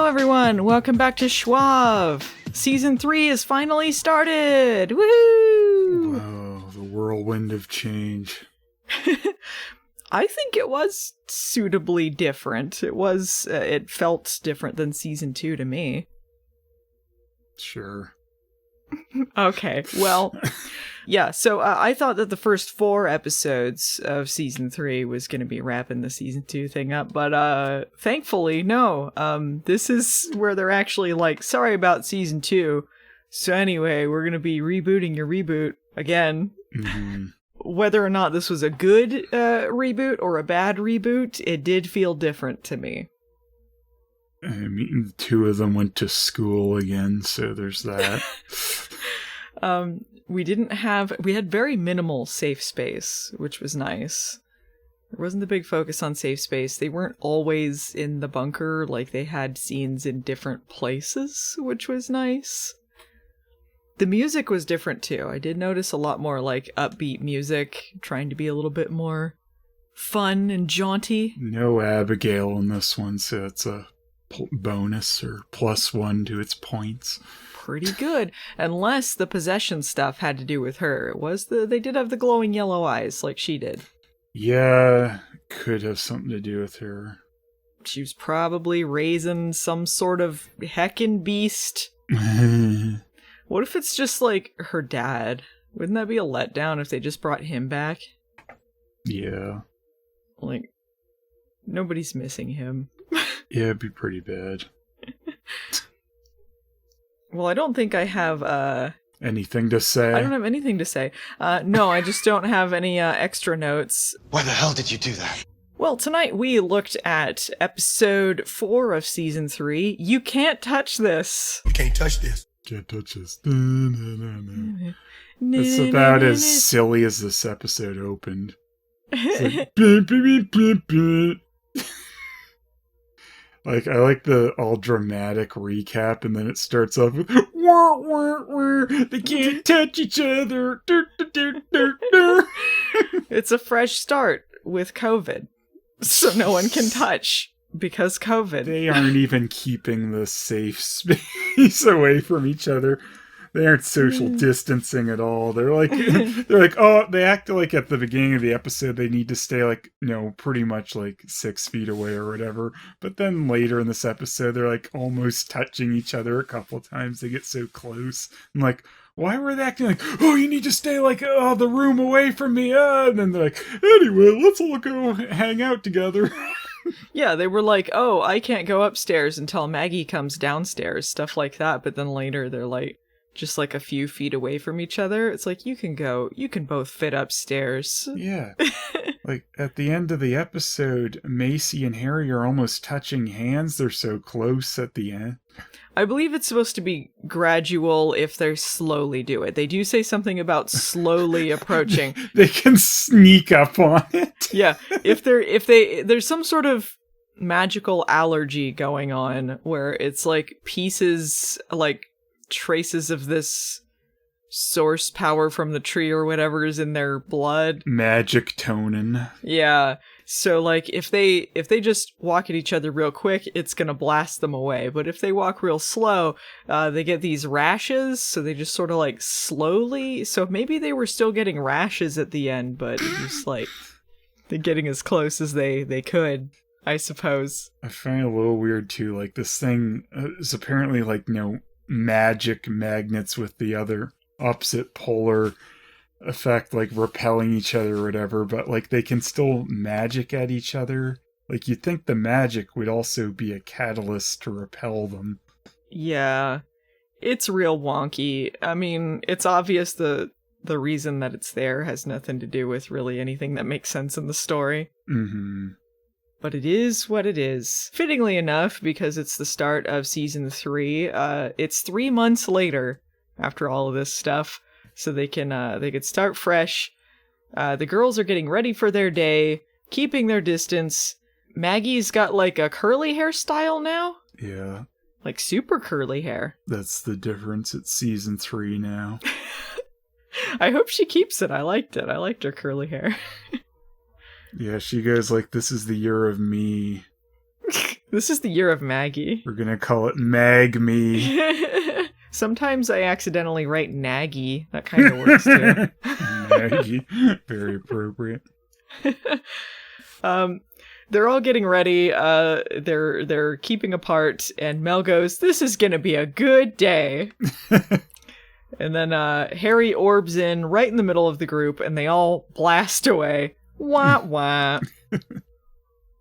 Hello everyone, welcome back to Schwab. Season 3 is finally started! Woohoo! Whoa, the whirlwind of change. I think it was suitably different. It felt different than Season 2 to me. Sure. Okay, well, yeah, so I thought that the first 4 episodes of Season 3 was going to be wrapping the Season 2 thing up, but thankfully, no. This is where they're actually like, sorry about Season 2, so anyway, we're going to be rebooting your reboot again. Mm-hmm. Whether or not this was a good reboot or a bad reboot, it did feel different to me. I mean, the 2 of them went to school again, so there's that. We had very minimal safe space, which was nice. There wasn't a big focus on safe space. They weren't always in the bunker, like they had scenes in different places, which was nice. The music was different too. I did notice a lot more like upbeat music, trying to be a little bit more fun and jaunty. No Abigail in this one, so it's a bonus or +1 to its points. Pretty good, unless the possession stuff had to do with her. They did have the glowing yellow eyes like she did. Yeah, could have something to do with her. She was probably raising some sort of heckin' beast. What if it's just like her dad? Wouldn't that be a letdown if they just brought him back? Yeah. Like, nobody's missing him. Yeah, it'd be pretty bad. Well, I don't think I have, anything to say? I don't have anything to say. No, I just don't have any, extra notes. Why the hell did you do that? Well, tonight we looked at episode 4 of season 3. You can't touch this. You can't touch this. Can't touch this. It's about as silly as this episode opened. It's like, beep, beep, beep, beep. Like, I like the all dramatic recap, and then it starts off with, wah, wah, wah, they can't touch each other. It's a fresh start with COVID, so no one can touch because COVID. They aren't even keeping the safe space away from each other. They aren't social distancing at all. They're like, oh, they act like at the beginning of the episode they need to stay like, pretty much like 6 feet away or whatever. But then later in this episode, they're like almost touching each other a couple of times. They get so close. I'm like, why were they acting like, oh, you need to stay like, the room away from me? And then they're like, anyway, let's all go hang out together. Yeah, they were like, oh, I can't go upstairs until Maggie comes downstairs, stuff like that. But then later they're like, just like a few feet away from each other. It's like, you can both fit upstairs. Yeah. Like, at the end of the episode, Macy and Harry are almost touching hands. They're so close at the end. I believe it's supposed to be gradual if they slowly do it. They do say something about slowly approaching. They can sneak up on it. Yeah. There's some sort of magical allergy going on where it's like pieces, like traces of this source power from the tree or whatever is in their blood. Magic tonin. Yeah. So like if they just walk at each other real quick, it's gonna blast them away. But if they walk real slow, they get these rashes, so they just sort of like slowly, so maybe they were still getting rashes at the end, but just like they're getting as close as they could, I suppose. I find it a little weird too, like this thing is apparently like, magic magnets with the other opposite polar effect, like repelling each other or whatever, but like they can still magic at each other. Like you'd think the magic would also be a catalyst to repel them. Yeah, it's real wonky. I mean, it's obvious the reason that it's there has nothing to do with really anything that makes sense in the story. Mm-hmm. But it is what it is. Fittingly enough, because it's the start of season 3, it's 3 months later after all of this stuff, so they could start fresh. The girls are getting ready for their day, keeping their distance. Maggie's got like a curly hairstyle now. Yeah. Like super curly hair. That's the difference. It's season 3 now. I hope she keeps it. I liked it. I liked her curly hair. Yeah, she goes like, this is the year of me. This is the year of Maggie. We're gonna call it Mag Me. Sometimes I accidentally write Naggy. That kind of works too. Maggie. Very appropriate. They're all getting ready. They're keeping apart, and Mel goes, "This is gonna be a good day." And then Harry orbs in right in the middle of the group, and they all blast away. Wah wah.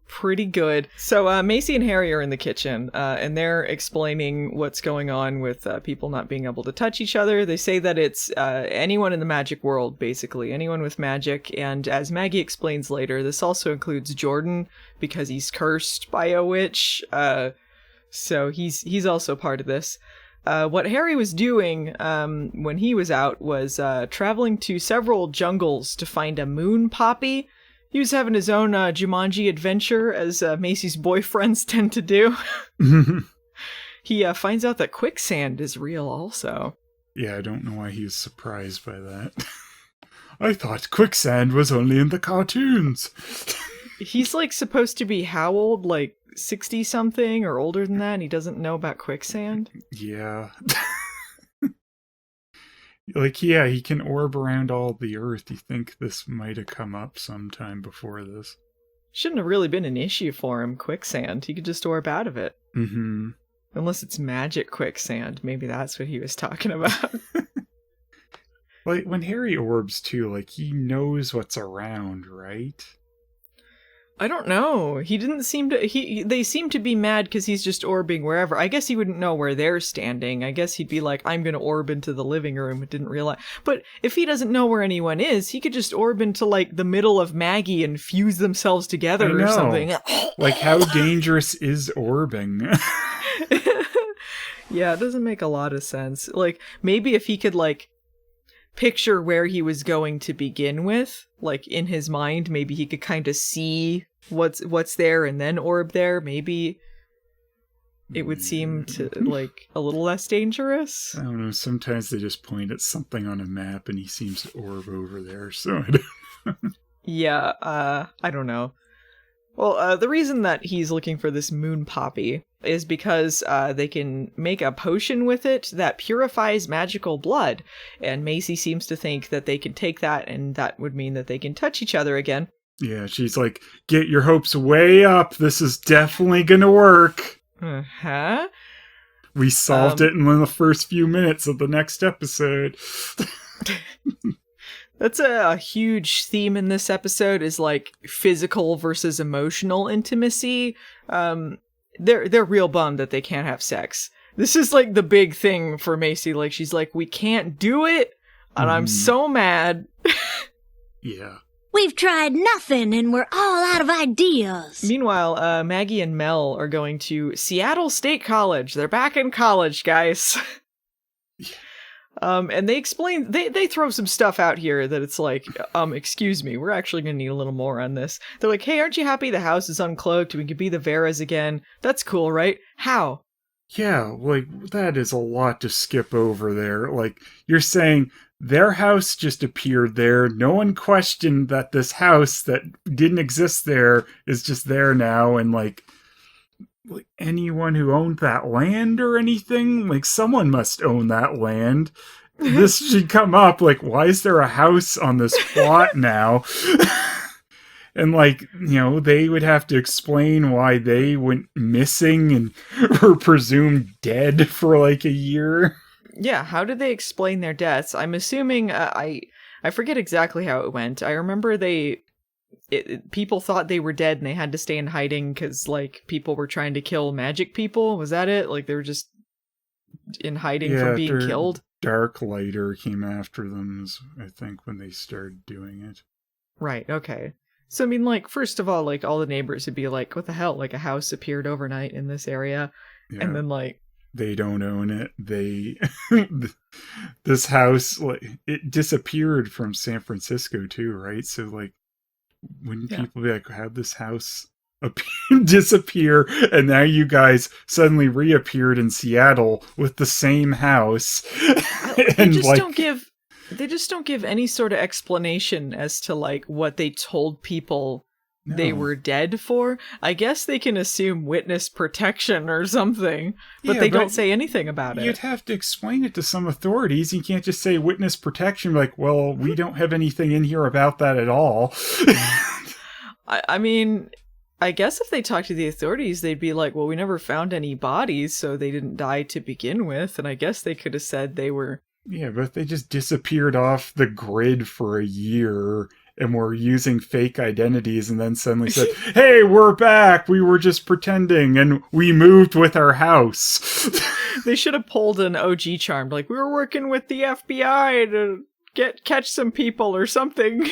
Pretty good. So Macy and Harry are in the kitchen, and they're explaining what's going on with people not being able to touch each other. They say that it's anyone in the magic world, basically. Anyone with magic. And as Maggie explains later, this also includes Jordan, because he's cursed by a witch. So he's also part of this. What Harry was doing when he was out was traveling to several jungles to find a moon poppy. He was having his own Jumanji adventure, as Macy's boyfriends tend to do. He finds out that quicksand is real also. Yeah, I don't know why he's surprised by that. I thought quicksand was only in the cartoons. He's like supposed to be how old? Like 60-something or older than that, and he doesn't know about quicksand? Yeah. Like, yeah, he can orb around all the Earth. You think this might have come up sometime before this. Shouldn't have really been an issue for him, quicksand. He could just orb out of it. Mm-hmm. Unless it's magic quicksand. Maybe that's what he was talking about. Like, when Harry orbs, too, like, he knows what's around, right? I don't know. He didn't seem to... They seem to be mad because he's just orbing wherever. I guess he wouldn't know where they're standing. I guess he'd be like, I'm going to orb into the living room, but didn't realize. But if he doesn't know where anyone is, he could just orb into, like, the middle of Maggie and fuse themselves together or something. Like, how dangerous is orbing? Yeah, it doesn't make a lot of sense. Like, maybe if he could, like, picture where he was going to begin with, like, in his mind, maybe he could kind of see what's there and then orb there. Maybe it would seem to, like, a little less dangerous. I don't know, sometimes they just point at something on a map and he seems to orb over there, so Yeah, I don't know. Well, the reason that he's looking for this moon poppy is because they can make a potion with it that purifies magical blood. And Macy seems to think that they can take that, and that would mean that they can touch each other again. Yeah, she's like, get your hopes way up. This is definitely gonna work. Uh-huh. We solved it in the first few minutes of the next episode. That's a huge theme in this episode, is like physical versus emotional intimacy. They're real bummed that they can't have sex. This is like the big thing for Macy. Like, she's like, we can't do it, and I'm so mad. Yeah. We've tried nothing and we're all out of ideas. Meanwhile, Maggie and Mel are going to Seattle State College. They're back in college, guys. And they explain, they throw some stuff out here that it's like, excuse me, we're actually going to need a little more on this. They're like, hey, aren't you happy the house is uncloaked? We can be the Veras again. That's cool, right? How? Yeah, like, that is a lot to skip over there. Like, you're saying their house just appeared there. No one questioned that this house that didn't exist there is just there now. And, like anyone who owned that land or anything, like, someone must own that land. This should come up, like, why is there a house on this plot now? And, like, you know, they would have to explain why they went missing and were presumed dead for, like, a year. Yeah, how did they explain their deaths? I'm assuming, I forget exactly how it went. I remember people thought they were dead and they had to stay in hiding because, like, people were trying to kill magic people. Was that it? Like, they were just in hiding from being killed? Dark Lighter came after them, I think, when they started doing it. Right, okay. So, I mean, like, first of all, like, all the neighbors would be like, what the hell? Like, a house appeared overnight in this area. Yeah. And then, like... They don't own it. This house, like, it disappeared from San Francisco, too, right? So, like, wouldn't people be like, how'd this house disappear? And now you guys suddenly reappeared in Seattle with the same house. And, they just don't give any sort of explanation as to, like, what they told people they were dead for. I guess they can assume witness protection or something, but they don't say anything about it. You'd have to explain it to some authorities. You can't just say witness protection, like, well, we don't have anything in here about that at all. I mean, I guess if they talk to the authorities, they'd be like, well, we never found any bodies, so they didn't die to begin with. And I guess they could have said they were... Yeah, but if they just disappeared off the grid for a year and were using fake identities and then suddenly said, hey, we're back. We were just pretending and we moved with our house. They should have pulled an OG charm. Like, we were working with the FBI to catch some people or something.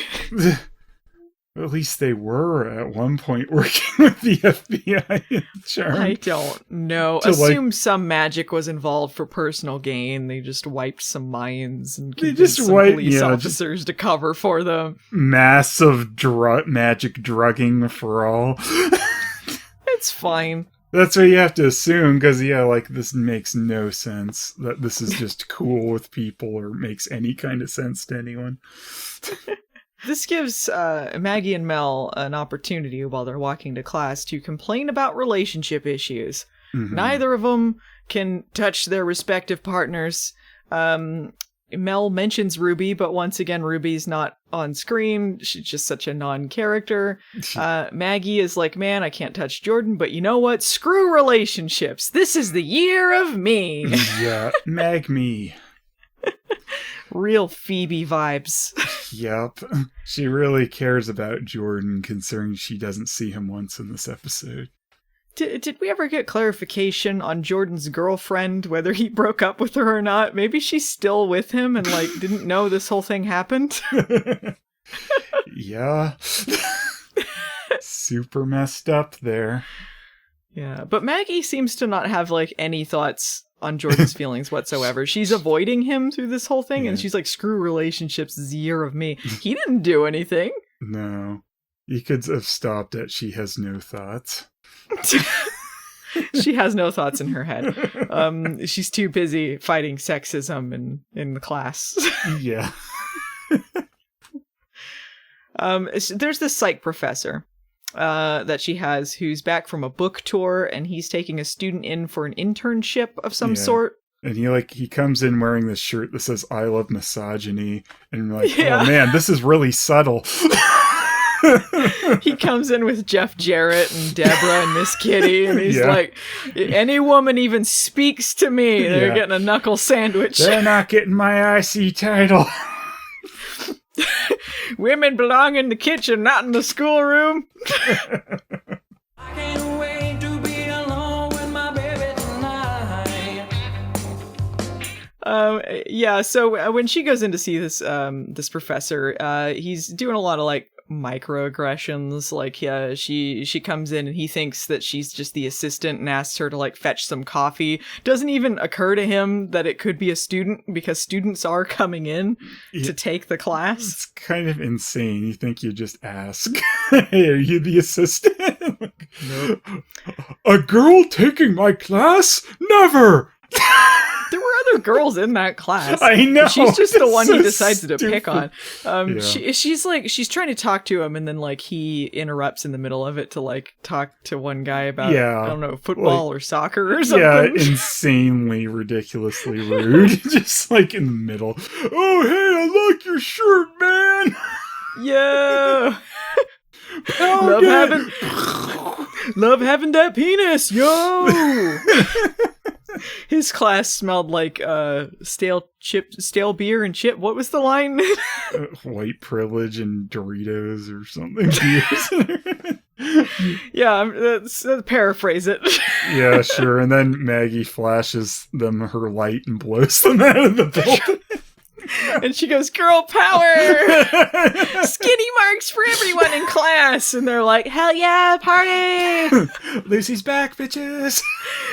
At least they were at one point working with the FBI and Charmed. I don't know. Assume some magic was involved for personal gain. They just wiped some minds and convinced some police officers to cover for them. Massive magic drugging for all. It's fine. That's what you have to assume, because, this makes no sense that this is just cool with people or makes any kind of sense to anyone. This gives Maggie and Mel an opportunity while they're walking to class to complain about relationship issues. Mm-hmm. Neither of them can touch their respective partners. Mel mentions Ruby, but once again, Ruby's not on screen. She's just such a non-character. Maggie is like, man, I can't touch Jordan, but you know what? Screw relationships. This is the year of me. Yeah, Mag me. Real Phoebe vibes. Yep. She really cares about Jordan, considering she doesn't see him once in this episode. Did we ever get clarification on Jordan's girlfriend, whether he broke up with her or not? Maybe she's still with him and, didn't know this whole thing happened? Yeah. Super messed up there. Yeah, but Maggie seems to not have, any thoughts on Jordan's feelings whatsoever. She's avoiding him through this whole thing, and she's like, screw relationships, this is the year of me. He didn't do anything. No. You could have stopped at she has no thoughts. She has no thoughts in her head. She's too busy fighting sexism in the class. Yeah. There's this psych professor that she has who's back from a book tour, and he's taking a student in for an internship of some sort. And he comes in wearing this shirt that says I love misogyny, and oh man, this is really subtle. He comes in with Jeff Jarrett and Deborah and Miss Kitty, and he's like, any woman even speaks to me, they're getting a knuckle sandwich. They're not getting my IC title. Women belong in the kitchen, not in the schoolroom. I can't wait to be alone with my baby tonight. So when she goes in to see this this professor, he's doing a lot of microaggressions. She comes in and he thinks that she's just the assistant and asks her to fetch some coffee. Doesn't even occur to him that it could be a student, because students are coming in to take the class. It's kind of insane. You think you just ask, hey, are you the assistant? Nope. A girl taking my class? Never! There were other girls in that class. I know. She's just the one so he decides to pick on. Yeah. She's trying to talk to him, and then he interrupts in the middle of it to talk to one guy about I don't know, football or soccer or something. Yeah, insanely ridiculously rude. Just in the middle. Oh hey, I like your shirt, man. Yeah. Love having that penis, yo. His class smelled like stale beer and chip. What was the line? White privilege and Doritos or something. Let's paraphrase it. Yeah, sure. And then Maggie flashes them her light and blows them out of the building. And she goes, girl power! Skinny marks for everyone in class! And they're like, hell yeah, party! Lucy's back, bitches!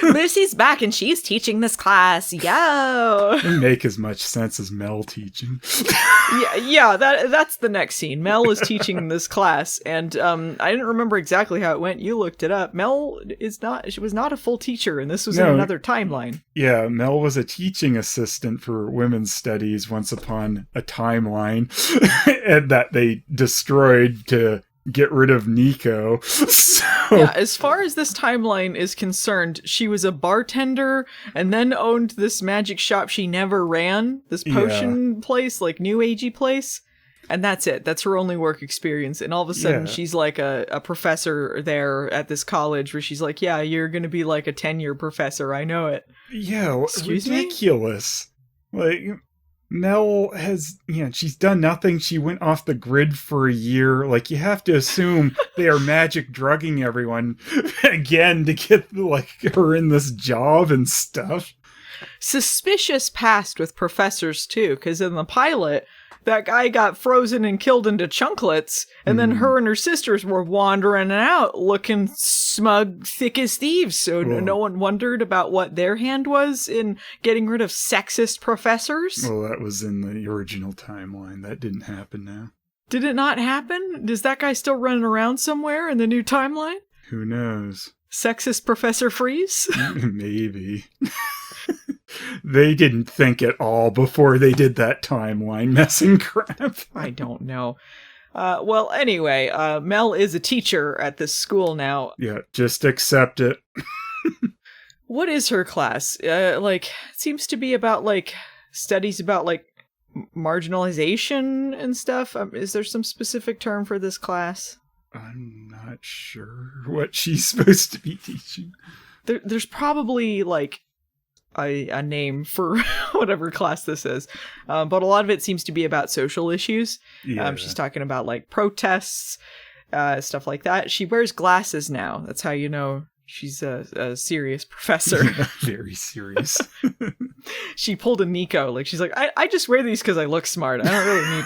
Lucy's back and she's teaching this class, yo! Didn't make as much sense as Mel teaching. That's the next scene. Mel is teaching this class, and I didn't remember exactly how it went. You looked it up. Mel was not a full teacher, and this was in another timeline. Yeah, Mel was a teaching assistant for women's studies once upon a timeline and that they destroyed to get rid of Nico. So Yeah, as far as this timeline is concerned, she was a bartender and then owned this magic shop she never ran, this potion place, like new agey place. And that's it. That's her only work experience. And all of a sudden, she's like a professor there at this college where she's like, yeah, you're going to be like a tenure professor. I know it. Yeah, Excuse me? ridiculous. Like, Mel has, she's done nothing. She went off the grid for a year. Like, you have to assume they are magic drugging everyone again to get, like, her in this job and stuff. Suspicious past with professors, too, because in the pilot, that guy got frozen and killed into chunklets, and then her and her sisters were wandering out looking smug, thick as thieves, so no one wondered about what their hand was in getting rid of sexist professors. Well, that was in the original timeline. That didn't happen now. Did it not happen? Is that guy still running around somewhere in the new timeline? Who knows? Sexist Professor Freeze? Maybe. They didn't think at all before they did that timeline messing crap. I don't know. Well, anyway, Mel is a teacher at this school now. Yeah, just accept it. What is her class? It seems to be about, studies about, marginalization and stuff. Is there some specific term for this class? I'm not sure what she's supposed to be teaching. There's probably, a name for whatever class this is. But a lot of it seems to be about social issues. Yeah. She's talking about protests, stuff like that. She wears glasses now. That's how you know she's a serious professor. Very serious. She pulled a Nico. She's like, I just wear these because I look smart. I don't really need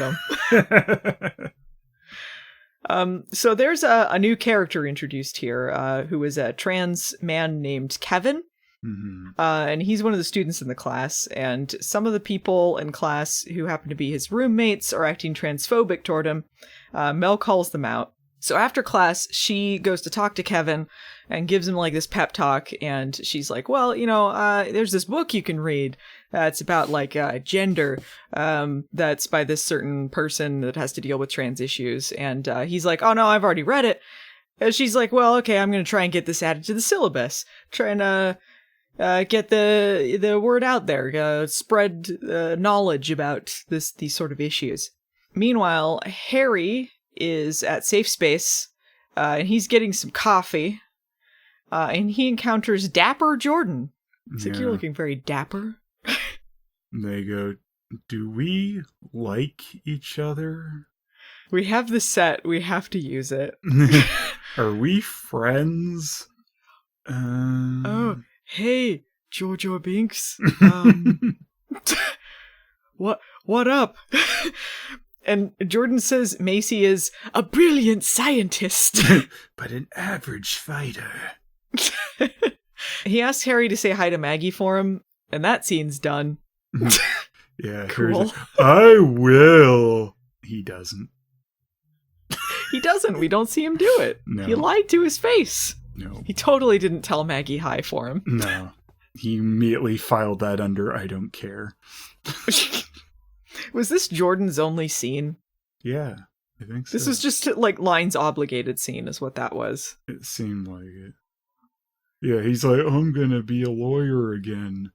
them. So there's a new character introduced here who is a trans man named Kevin. Mm-hmm. And he's one of the students in the class, and some of the people in class who happen to be his roommates are acting transphobic toward him. Mel calls them out. So after class, she goes to talk to Kevin and gives him this pep talk, and she's like, well, there's this book you can read. It's about gender. That's by this certain person that has to deal with trans issues. And he's like, oh no, I've already read it. And she's like, well, okay, I'm going to try and get this added to the syllabus. Trying to get the word out there, spread knowledge about these sort of issues. Meanwhile, Harry is at Safe Space, and he's getting some coffee, and he encounters Dapper Jordan. It's like, you're looking very dapper. They go, do we like each other? We have the set, we have to use it. Are we friends? Oh, hey, Jojo Binks. What up? And Jordan says Macy is a brilliant scientist. But an average fighter. He asks Harry to say hi to Maggie for him, and that scene's done. Yeah, Cool. I will. He doesn't. He doesn't. We don't see him do it. No. He lied to his face. No. He totally didn't tell Maggie hi for him. No. He immediately filed that under I don't care. Was this Jordan's only scene? Yeah, I think so. This was just Line's obligated scene is what that was. It seemed like it. Yeah, he's like, I'm gonna be a lawyer again.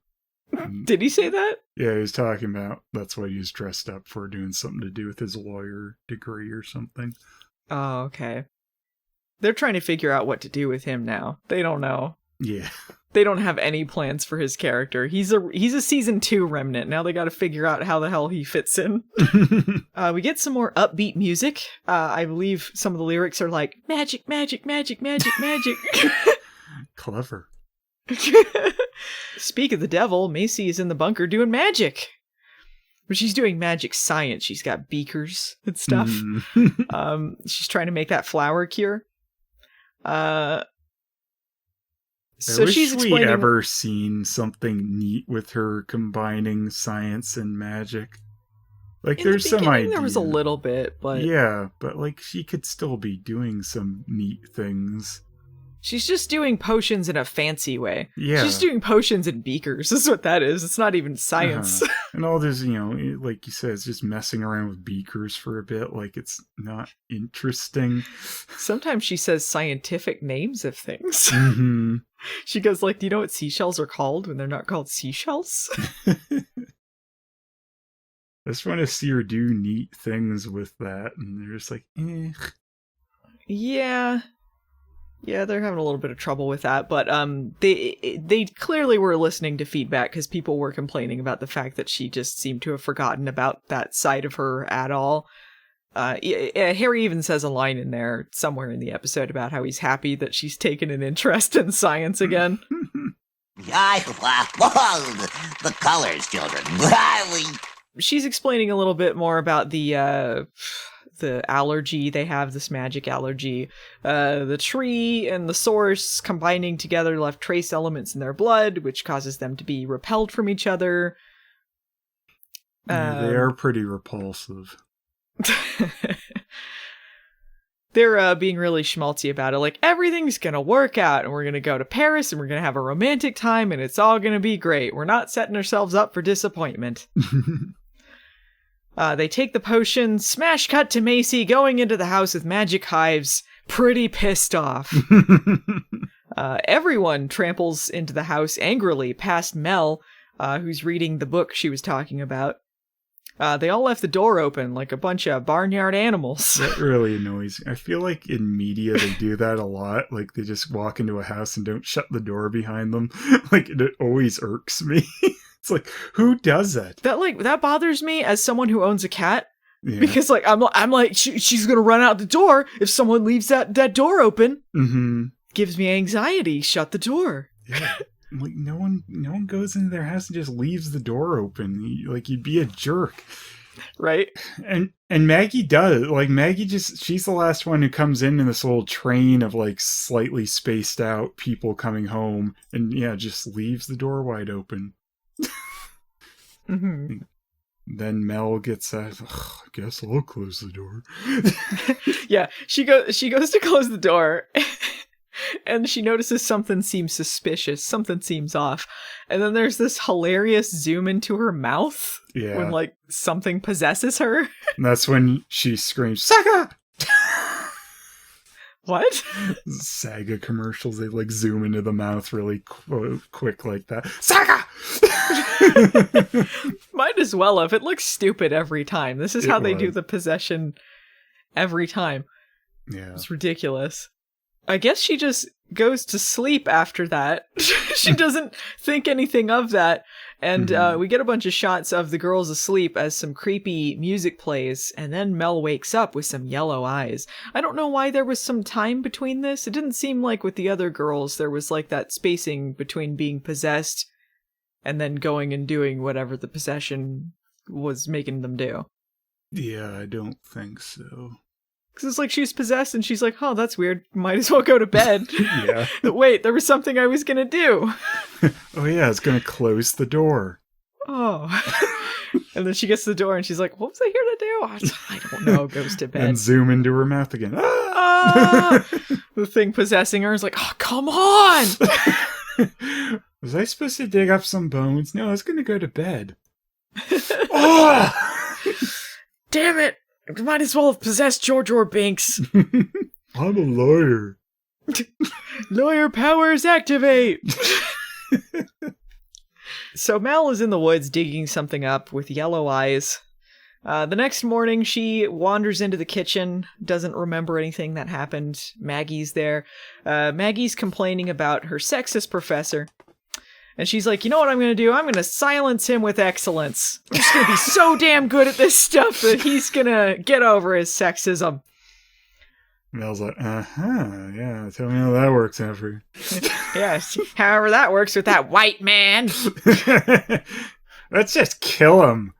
Did he say that? Yeah, he was talking about that's what he was dressed up for, doing something to do with his lawyer degree or something. Oh, okay. They're trying to figure out what to do with him now. They don't know. Yeah. They don't have any plans for his character. He's a season 2 remnant. Now they got to figure out how the hell he fits in. We get some more upbeat music. I believe some of the lyrics are like, magic, magic, magic, magic, magic. Clever. Speak of the devil, Macy is in the bunker doing magic. But she's doing magic science. She's got beakers and stuff. She's trying to make that flower cure. So she's explaining... we ever seen something neat with her combining science and magic. There's some idea. There was a little bit, but yeah, but she could still be doing some neat things. She's just doing potions in a fancy way. Yeah. She's doing potions in beakers. This is what that is. It's not even science. And all this, like you said, it's just messing around with beakers for a bit. Like, it's not interesting. Sometimes she says scientific names of things. Mm-hmm. She goes like, do you know what seashells are called when they're not called seashells? I just want to see her do neat things with that. And they're just like, eh. Yeah. Yeah, they're having a little bit of trouble with that, but they clearly were listening to feedback because people were complaining about the fact that she just seemed to have forgotten about that side of her at all. Harry even says a line in there somewhere in the episode about how he's happy that she's taken an interest in science again. The colors, children. She's explaining a little bit more about the allergy they have, this magic allergy. The tree and the source combining together left trace elements in their blood, which causes them to be repelled from each other. Yeah, they are pretty repulsive. They're being really schmaltzy about it, like, everything's gonna work out, and we're gonna go to Paris, and we're gonna have a romantic time, and it's all gonna be great. We're not setting ourselves up for disappointment. They take the potion, smash cut to Macy going into the house with magic hives, pretty pissed off. Everyone tramples into the house angrily past Mel, who's reading the book she was talking about. They all left the door open like a bunch of barnyard animals. That really annoys me. I feel like in media they do that a lot. Like they just walk into a house and don't shut the door behind them. Like it always irks me. It's like, who does that? That bothers me as someone who owns a cat. Yeah. Because like I'm like she's gonna run out the door if someone leaves that door open. Mm-hmm. Gives me anxiety. Shut the door. Yeah. Like no one goes into their house and just leaves the door open. You'd be a jerk. Right? And Maggie does. Like Maggie she's the last one who comes in this little train of like slightly spaced out people coming home and just leaves the door wide open. Mm-hmm. Then Mel gets I guess I'll close the door. Yeah, she goes to close the door and she notices something seems suspicious, something seems off. And then there's this hilarious zoom into her mouth when like something possesses her. And that's when she screams, "Saga!" What? Saga commercials, they like zoom into the mouth really quick like that. Saga! Might as well have. It looks stupid every time. This is how they do the possession every time. Yeah. It's ridiculous. I guess she just goes to sleep after that. She doesn't think anything of that. And we get a bunch of shots of the girls asleep as some creepy music plays, and then Mel wakes up with some yellow eyes. I don't know why there was some time between this. It didn't seem like with the other girls there was like that spacing between being possessed and then going and doing whatever the possession was making them do. Yeah, I don't think so. Because it's like she's possessed and she's like, oh, that's weird. Might as well go to bed. Yeah. Wait, there was something I was going to do. Oh, yeah, I was going to close the door. Oh. And then she gets to the door and she's like, what was I here to do? I don't know. Goes to bed. And zoom into her mouth again. Ah! The thing possessing her is like, oh, come on. Was I supposed to dig up some bones? No, I was going to go to bed. Oh! Damn it. Might as well have possessed George or Binks. I'm a lawyer. Lawyer powers activate. So Mel is in the woods digging something up with yellow eyes. The next morning, she wanders into the kitchen, doesn't remember anything that happened. Maggie's there. Maggie's complaining about her sexist professor. And she's like, you know what I'm going to do? I'm going to silence him with excellence. I'm just going to be so damn good at this stuff that he's going to get over his sexism. Mel's like, yeah, tell me how that works, Jeffery. Yes, however that works with that white man. Let's just kill him.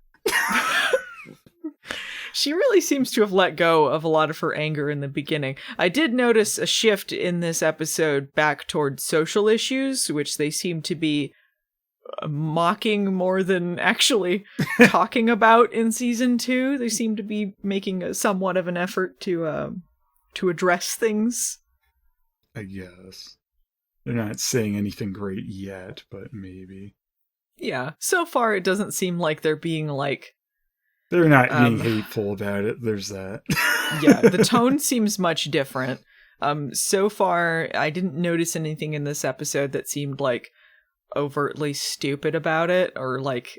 She really seems to have let go of a lot of her anger in the beginning. I did notice a shift in this episode back toward social issues, which they seem to be mocking more than actually talking about in season 2. They seem to be making somewhat of an effort to address things. I guess. They're not saying anything great yet, but maybe. Yeah. So far, it doesn't seem like they're being like... They're not being hateful about it. There's that. Yeah, the tone seems much different. So far, I didn't notice anything in this episode that seemed like overtly stupid about it or like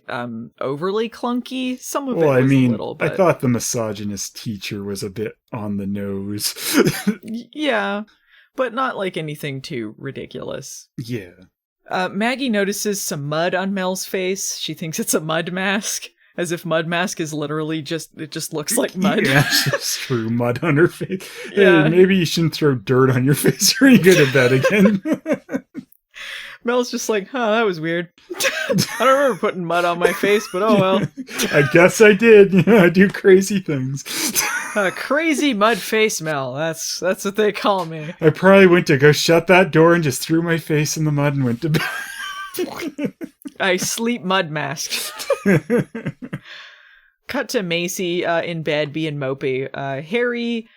overly clunky. Some of it was a little, but... I thought the misogynist teacher was a bit on the nose. Yeah, but not like anything too ridiculous. Yeah. Maggie notices some mud on Mel's face. She thinks it's a mud mask, as if mud mask is literally it just looks like mud. Yeah, she just threw mud on her face. Yeah. Hey, maybe you shouldn't throw dirt on your face or you go to bed again. Mel's just like, that was weird. I don't remember putting mud on my face, but oh well. I guess I did. Yeah, I do crazy things. Crazy mud face Mel. That's what they call me. I probably went to go shut that door and just threw my face in the mud and went to bed. I sleep mud masked. Cut to Macy in bed being mopey. Harry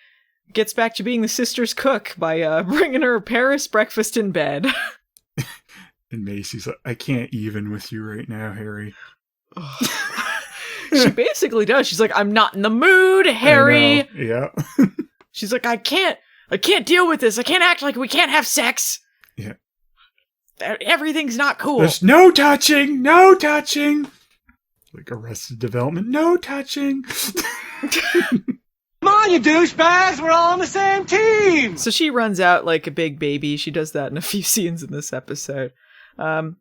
gets back to being the sister's cook by bringing her Paris breakfast in bed. And Macy's like, I can't even with you right now, Harry. She basically does. She's like, I'm not in the mood, Harry. Yeah. She's like, I can't deal with this. I can't act like we can't have sex. Yeah. Everything's not cool. There's no touching. No touching. Like Arrested Development. No touching. Come on, you douchebags! We're all on the same team! So she runs out like a big baby. She does that in a few scenes in this episode. No,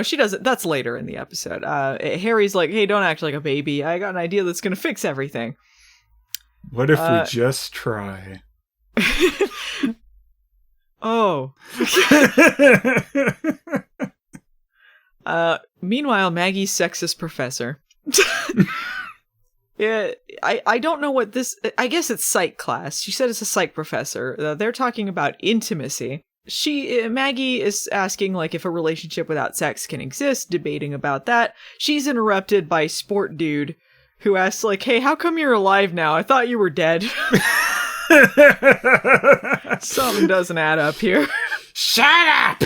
she doesn't. That's later in the episode. Harry's like, hey, don't act like a baby. I got an idea that's going to fix everything. What if we just try? Oh. Meanwhile, Maggie's sexist professor. Yeah, I don't know what this... I guess it's psych class. She said it's a psych professor. They're talking about intimacy. Maggie is asking, like, if a relationship without sex can exist, debating about that. She's interrupted by Sport Dude, who asks, like, hey, how come you're alive now? I thought you were dead. Something doesn't add up here. Shut up!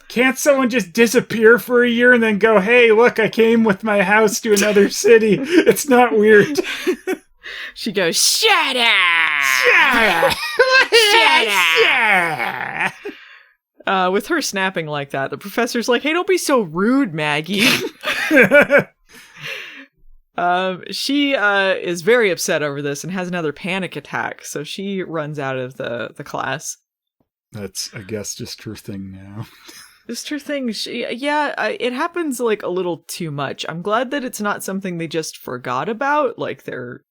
Can't someone just disappear for a year and then go, hey, look, I came with my house to another city. It's not weird. She goes, shut up! Shut up! Shut up! With her snapping like that, the professor's like, hey, don't be so rude, Maggie. She is very upset over this and has another panic attack, so she runs out of the class. That's, I guess, just her thing now. Just her thing. It happens like a little too much. I'm glad that it's not something they just forgot about, like they're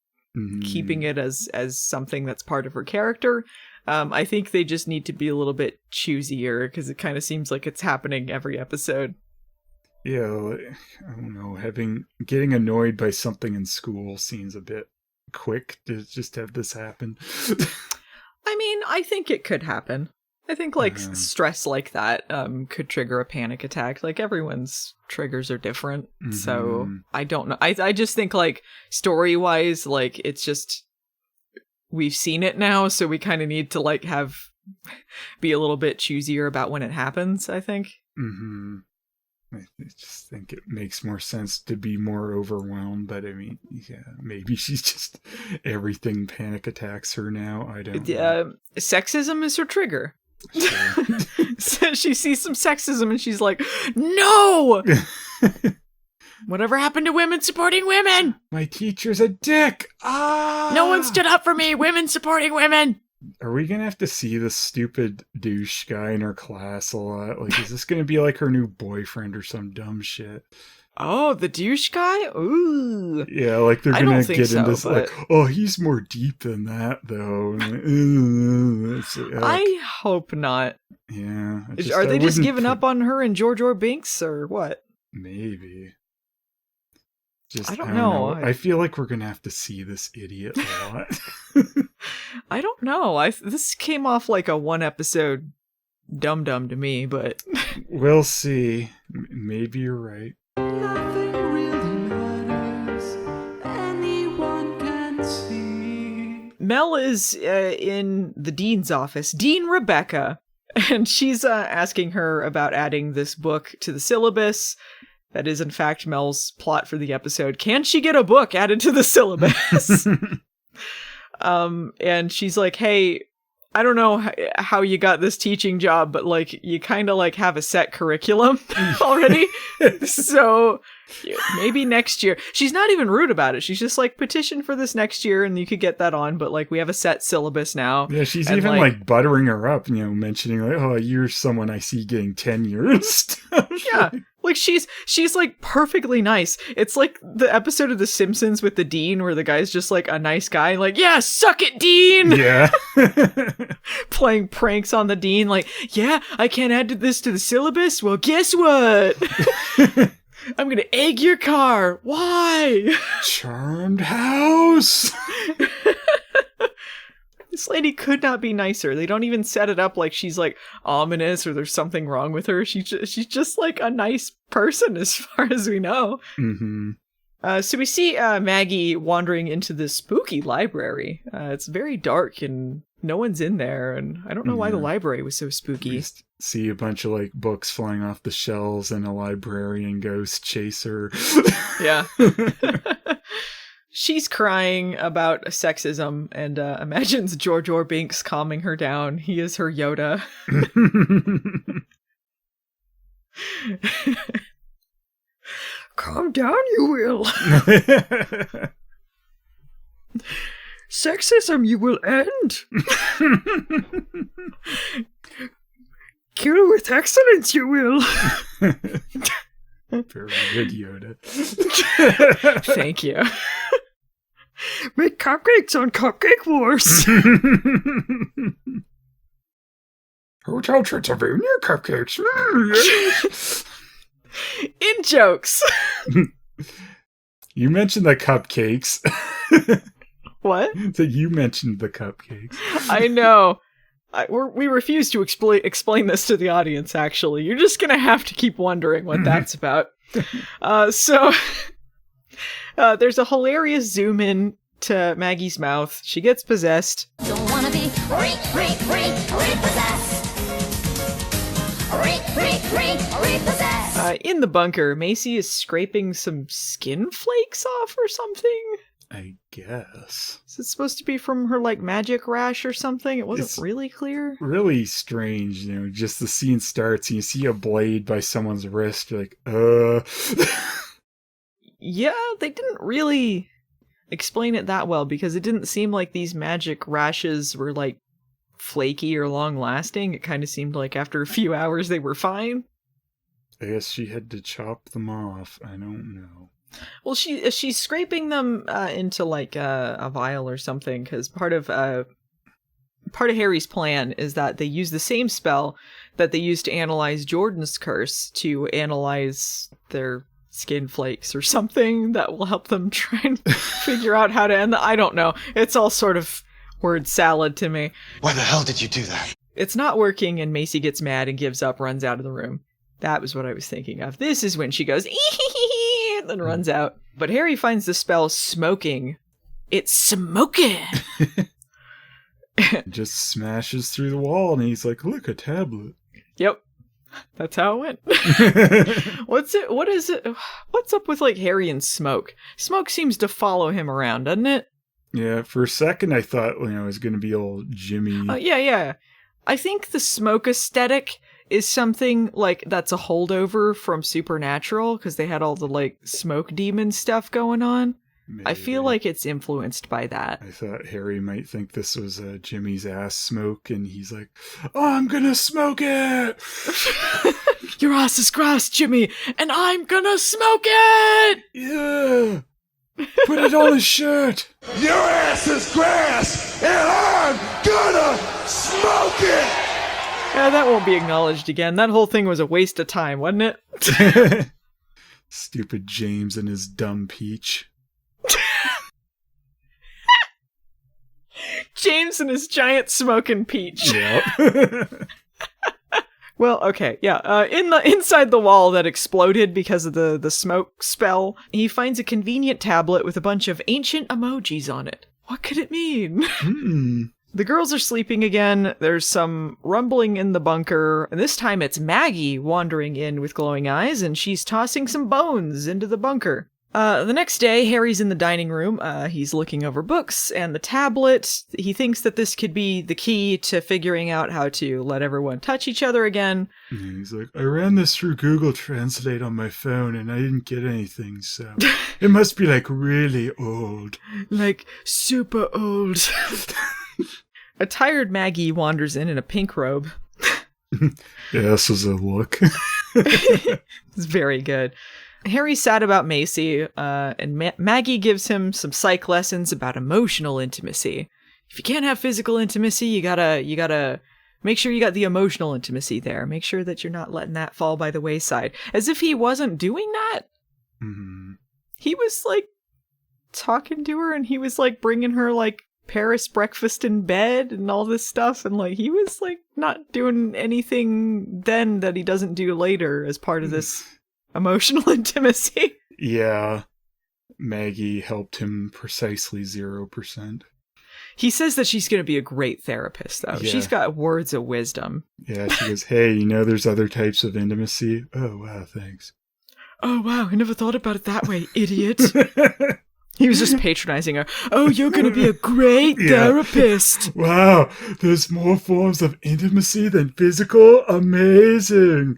keeping it as something that's part of her character. I think they just need to be a little bit choosier, because it kind of seems like it's happening every episode. Yeah, I don't know, getting annoyed by something in school seems a bit quick to just have this happen. I mean, I think it could happen. I think, like, stress like that could trigger a panic attack. Like, everyone's triggers are different, so I don't know. I just think, like, story-wise, like, it's just, we've seen it now, so we kind of need to, like, be a little bit choosier about when it happens, I think. I just think it makes more sense to be more overwhelmed, but I mean, yeah, maybe she's just, everything panic attacks her now. I don't know. Sexism is her trigger. Sure. So she sees some sexism and she's like, no! Whatever happened to women supporting women? My teacher's a dick! Ah! No one stood up for me! Women supporting women! Are we gonna have to see this stupid douche guy in her class a lot? Like, is this gonna be like her new boyfriend or some dumb shit? Oh, the douche guy? Ooh. Yeah, like they're gonna get so, into like, oh, he's more deep than that, though. I hope not. Yeah. Are they just giving up on her and Jar Jar Binks, or what? Maybe. I don't know. I feel like we're gonna have to see this idiot a lot. I don't know. This came off like a one episode dum-dum to me, but we'll see. Maybe you're right. Nothing really matters. Anyone can see. Mel is in the dean's office, Dean Rebecca, and she's asking her about adding this book to the syllabus. That is, in fact, Mel's plot for the episode. Can she get a book added to the syllabus? And she's like, hey, I don't know how you got this teaching job, but like you kind of like have a set curriculum already. So maybe next year. She's not even rude about it. She's just like, petition for this next year and you could get that on. But like we have a set syllabus now. Yeah, she's even like buttering her up, mentioning like, oh, you're someone I see getting tenure and stuff. Yeah. Like she's like perfectly nice. It's like the episode of The Simpsons with the dean where the guy's just like a nice guy, like, yeah, suck it, Dean. Yeah. Playing pranks on the dean, like, yeah, I can't add this to the syllabus. Well, guess what? I'm gonna egg your car. Why? Charmed house. This lady could not be nicer. They don't even set it up like she's like ominous or there's something wrong with her. She's just like a nice person as far as we know. Mm-hmm. So we see Maggie wandering into this spooky library. It's very dark and no one's in there. And I don't know why the library was so spooky. We see a bunch of like books flying off the shelves and a librarian ghost chaser. Yeah. She's crying about sexism and imagines Jar Jar Binks calming her down. He is her Yoda. Calm down, you will. Sexism you will end. Kill with excellence you will. Very good, Yoda. Thank you. Make cupcakes on Cupcake Wars. Hotel Transylvania cupcakes. In jokes. You mentioned the cupcakes. What? So you mentioned the cupcakes. I know. We refuse to explain this to the audience, actually. You're just going to have to keep wondering what that's about. So there's a hilarious zoom in to Maggie's mouth. She gets possessed. Don't wanna be repossessed. Repossessed. In the bunker, Macy is scraping some skin flakes off or something. I guess. Is it supposed to be from her, like, magic rash or something? It wasn't really clear. Really strange, just the scene starts and you see a blade by someone's wrist. You're like, Yeah, they didn't really explain it that well because it didn't seem like these magic rashes were, like, flaky or long-lasting. It kind of seemed like after a few hours they were fine. I guess she had to chop them off. I don't know. Well, she's scraping them into like a vial or something because part of Harry's plan is that they use the same spell that they used to analyze Jordan's curse to analyze their skin flakes or something that will help them try and figure out how to end I don't know. It's all sort of word salad to me. Why the hell did you do that? It's not working and Macy gets mad and gives up, runs out of the room. That was what I was thinking of. This is when she goes, ee-hee-hee-hee, and then runs out. But Harry finds the spell smoking. It's smoking! Just smashes through the wall and he's like, look, a tablet. Yep. That's how it went. What's up with like Harry and Smoke? Smoke seems to follow him around, doesn't it? Yeah, for a second I thought, it was going to be old Jimmy. Yeah. I think the Smoke aesthetic is something like that's a holdover from Supernatural because they had all the like smoke demon stuff going on. Maybe. I feel like it's influenced by that. I thought Harry might think this was Jimmy's ass smoke and he's like, oh, I'm gonna smoke it! Your ass is grass, Jimmy, and I'm gonna smoke it! Yeah! Put it on his shirt! Your ass is grass, and I'm gonna smoke it! Yeah, that won't be acknowledged again. That whole thing was a waste of time, wasn't it? Stupid James and his dumb peach. James and his giant smoking peach. Yep. Well, okay, yeah. Inside the wall that exploded because of the smoke spell, he finds a convenient tablet with a bunch of ancient emojis on it. What could it mean? Hmm. The girls are sleeping again. There's some rumbling in the bunker, and this time it's Maggie wandering in with glowing eyes, and she's tossing some bones into the bunker. The next day, Harry's in the dining room. He's looking over books and the tablet. He thinks that this could be the key to figuring out how to let everyone touch each other again. And he's like, I ran this through Google Translate on my phone and I didn't get anything, so it must be like really old. Like, super old. A tired Maggie wanders in a pink robe. Yeah, this was a look. It's very good. Harry's sad about Macy, and Maggie gives him some psych lessons about emotional intimacy. If you can't have physical intimacy, you gotta make sure you got the emotional intimacy there. Make sure that you're not letting that fall by the wayside. As if he wasn't doing that. Mm-hmm. He was, like, talking to her, and he was, like, bringing her, like, Paris breakfast in bed and all this stuff, and, like, he was, like, not doing anything then that he doesn't do later as part of this emotional intimacy. Yeah. Maggie helped him precisely 0%. He says that she's going to be a great therapist, though. Yeah. She's got words of wisdom. Yeah, she goes, hey, you know there's other types of intimacy? Oh, wow, thanks. Oh, wow, I never thought about it that way, idiot. He was just patronizing her. Oh, you're going to be a great therapist. Wow, there's more forms of intimacy than physical? Amazing.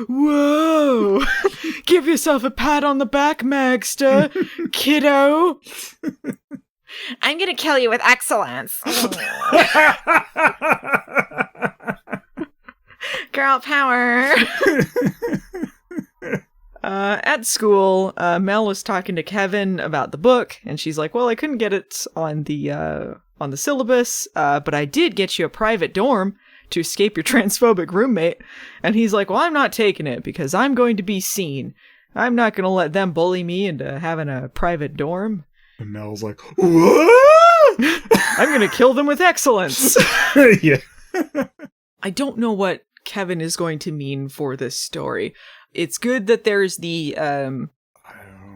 Whoa! Give yourself a pat on the back, Magster, kiddo. I'm gonna kill you with excellence. Girl power. At school, Mel was talking to Kevin about the book, and she's like, well, I couldn't get it on the syllabus, but I did get you a private dorm to escape your transphobic roommate. And he's like, well, I'm not taking it because I'm going to be seen. I'm not going to let them bully me into having a private dorm. And Mel's like, what? I'm going to kill them with excellence. Yeah. I don't know what Kevin is going to mean for this story. It's good that there's the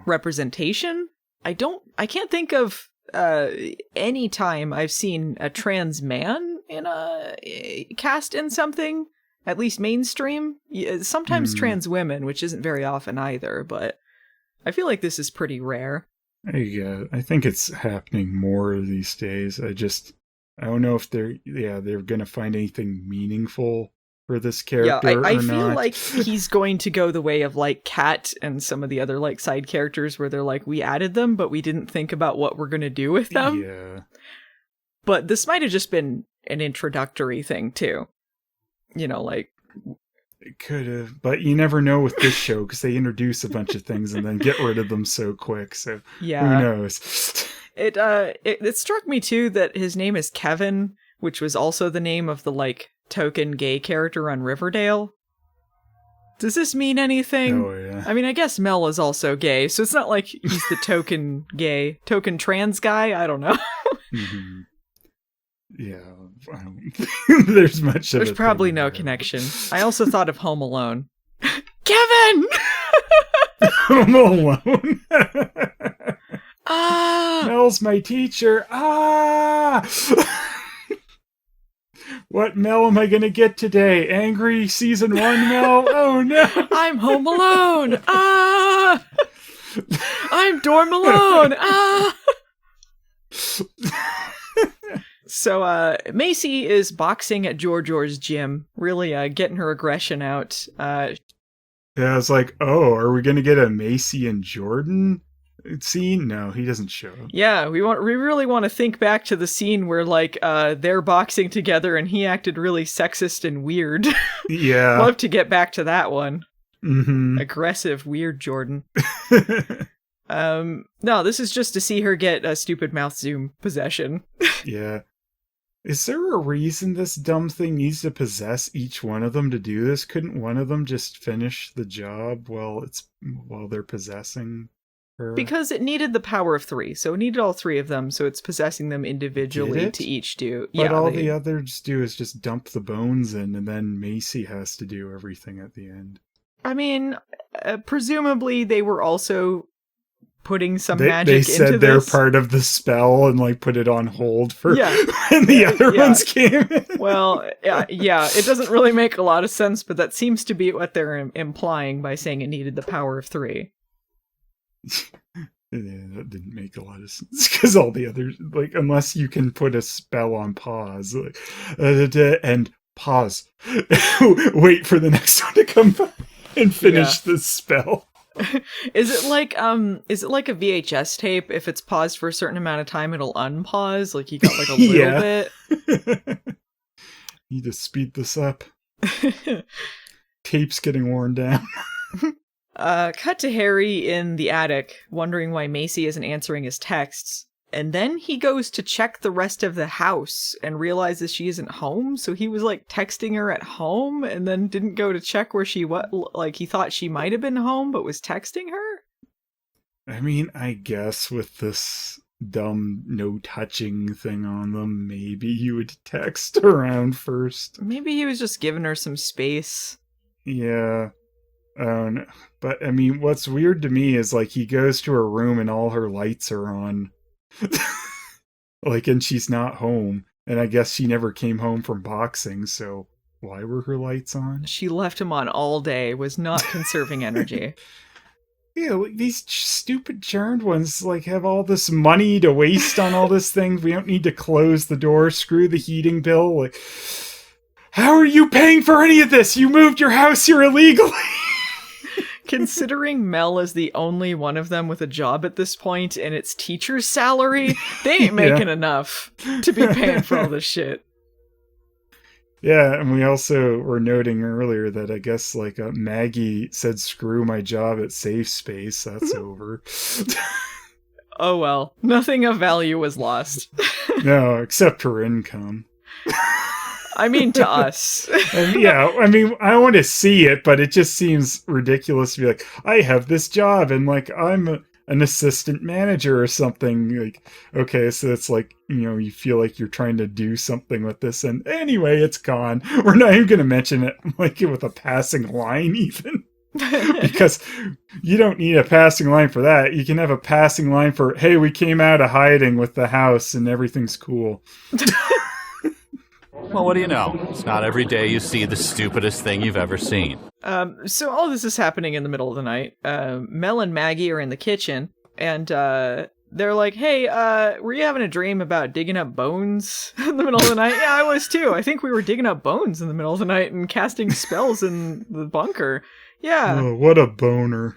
representation. I can't think of any time I've seen a trans man in a cast in something, at least mainstream. Sometimes trans women, which isn't very often either, but I feel like this is pretty rare. Yeah, I think it's happening more these days. I don't know if they're gonna find anything meaningful for this character. Yeah, I or feel not. like he's going to go the way of like Kat and some of the other like side characters where they're like, we added them, but we didn't think about what we're gonna do with them. Yeah. But this might have just been an introductory thing too. You know, like It could have, but you never know with this show because they introduce a bunch of things and then get rid of them so quick. So yeah, who knows? It struck me too that his name is Kevin, which was also the name of the like token gay character on Riverdale. Does this mean anything? Oh yeah. I mean, I guess Mel is also gay, so it's not like he's the token trans guy. I don't know. Mm-hmm. Yeah, I don't think there's much of There's it probably there. no connection. I also thought of Home Alone. Kevin! Home Alone. Ah! Mel's my teacher. Ah! What Mel am I gonna get today? Angry season 1 Mel? Oh no! I'm home alone! Ah! I'm dorm alone! Ah! So, Macy is boxing at George's gym, really really her aggression out. Yeah, I was like, oh, are we gonna get a Macy and Jordan scene? No, he doesn't show up. Yeah, we really want to think back to the scene where, like, they're boxing together and he acted really sexist and weird. Yeah. Love to get back to that one. Mm-hmm. Aggressive, weird Jordan. No, this is just to see her get a stupid mouth zoom possession. Yeah. Is there a reason this dumb thing needs to possess each one of them to do this? Couldn't one of them just finish the job while they're possessing her? Because it needed the power of 3, so it needed all 3 of them, so it's possessing them individually Did it? to each do. But yeah, the others do is just dump the bones in, and then Macy has to do everything at the end. I mean, presumably they were also putting some They magic into said they're this. part of the spell and like put it on hold for Yeah. when the other Yeah. ones came in. Well, yeah, it doesn't really make a lot of sense, but that seems to be what they're implying by saying it needed the power of 3. Yeah, that didn't make a lot of sense because all the others, like, unless you can put a spell on pause, like, and pause, wait for the next one to come by and finish the spell. Is it like a VHS tape? If it's paused for a certain amount of time, it'll unpause. Like you got like a little bit. Need to speed this up. Tape's getting worn down. Cut to Harry in the attic, wondering why Macy isn't answering his texts. And then he goes to check the rest of the house and realizes she isn't home. So he was like texting her at home and then didn't go to check where she was. Like he thought she might have been home, but was texting her. I mean, I guess with this dumb no touching thing on them, maybe you would text around first. Maybe he was just giving her some space. Yeah. No. But I mean, what's weird to me is like he goes to her room and all her lights are on. Like, and she's not home. And I guess she never came home from boxing, so why were her lights on? She left him on all day, was not conserving energy. Yeah, like these stupid charmed ones like have all this money to waste on all this thing. We don't need to close the door, screw the heating bill. Like, how are you paying for any of this? You moved your house here illegally. Considering Mel is the only one of them with a job at this point and it's teacher's salary, they ain't making enough to be paying for all this shit. Yeah, and we also were noting earlier that I guess like Maggie said, "Screw my job at Safe Space." That's over. Oh well, nothing of value was lost. No, except her income. I mean, to us. And yeah, I mean, I want to see it, but it just seems ridiculous to be like, I have this job and like I'm an assistant manager or something. Like, okay, so it's like, you know, you feel like you're trying to do something with this, and anyway, it's gone. We're not even going to mention it like with a passing line, even. Because you don't need a passing line for that. You can have a passing line for, hey, we came out of hiding with the house and everything's cool. Well, what do you know? It's not every day you see the stupidest thing you've ever seen. So all this is happening in the middle of the night. Mel and Maggie are in the kitchen, and they're like, hey, were you having a dream about digging up bones in the middle of the night? Yeah, I was too. I think we were digging up bones in the middle of the night and casting spells in the bunker. Yeah. Oh, what a boner.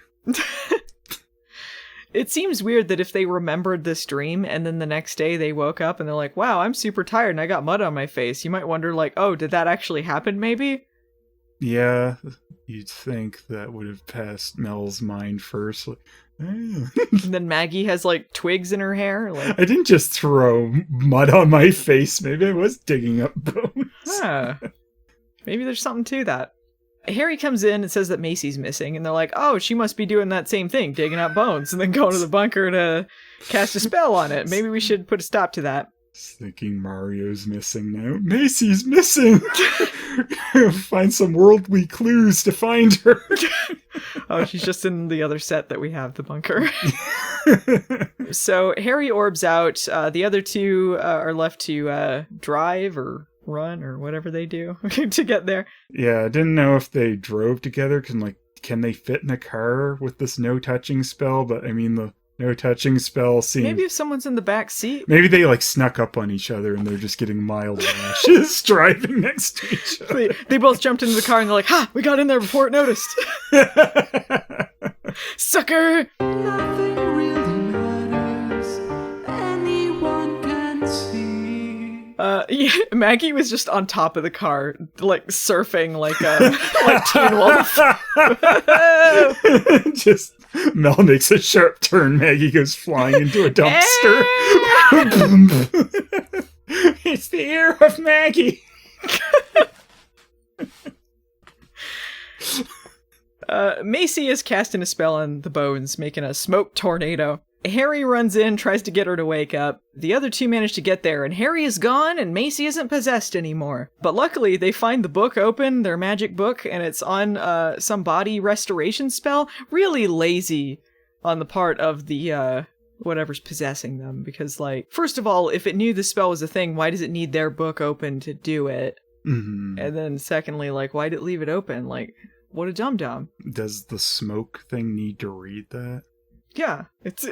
It seems weird that if they remembered this dream and then the next day they woke up and they're like, wow, I'm super tired and I got mud on my face. You might wonder like, oh, did that actually happen maybe? Yeah, you'd think that would have passed Mel's mind first. Like, And then Maggie has like twigs in her hair. Like, I didn't just throw mud on my face. Maybe I was digging up bones. Maybe there's something to that. Harry comes in and says that Macy's missing, and they're like, oh, she must be doing that same thing, digging up bones, and then going to the bunker to cast a spell on it. Maybe we should put a stop to that. Just thinking Mario's missing now. Macy's missing! Find some worldly clues to find her. Oh, she's just in the other set that we have, the bunker. So Harry orbs out. The other two are left to drive or run or whatever they do to get there. Yeah, I didn't know if they drove together. Can they fit in a car with this no touching spell? But I mean, the no touching spell seems... Maybe if someone's in the back seat. Maybe they like snuck up on each other and they're just getting mild rashes driving next to each other. They both jumped into the car and they're like, ha, we got in there before it noticed. Sucker! Nothing really matters. Anyone can see. Yeah, Maggie was just on top of the car, like surfing like Teen Wolf. Just Mel makes a sharp turn. Maggie goes flying into a dumpster. It's the ear of Maggie. Macy is casting a spell on the bones, making a smoke tornado. Harry runs in, tries to get her to wake up. The other two manage to get there, and Harry is gone, and Macy isn't possessed anymore. But luckily, they find the book open, their magic book, and it's on some body restoration spell. Really lazy on the part of the whatever's possessing them, because, like, first of all, if it knew the spell was a thing, why does it need their book open to do it? Mm-hmm. And then secondly, like, why did it leave it open? Like, what a dum-dum. Does the smoke thing need to read that? Yeah, it's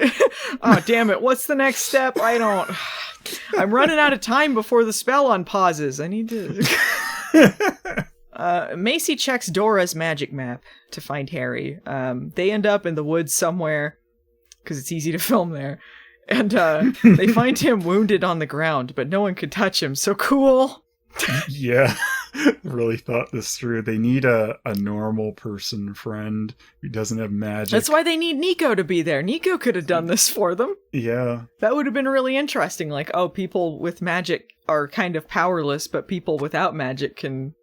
oh damn it, what's the next step? I'm running out of time before the spell unpauses. I need to Macy checks Dora's magic map to find Harry. They end up in the woods somewhere because it's easy to film there, and they find him wounded on the ground, but no one could touch him. So cool. Yeah, really thought this through. They need a normal person friend who doesn't have magic. That's why they need Nico to be there. Nico could have done this for them. Yeah. That would have been really interesting. Like, oh, people with magic are kind of powerless, but people without magic can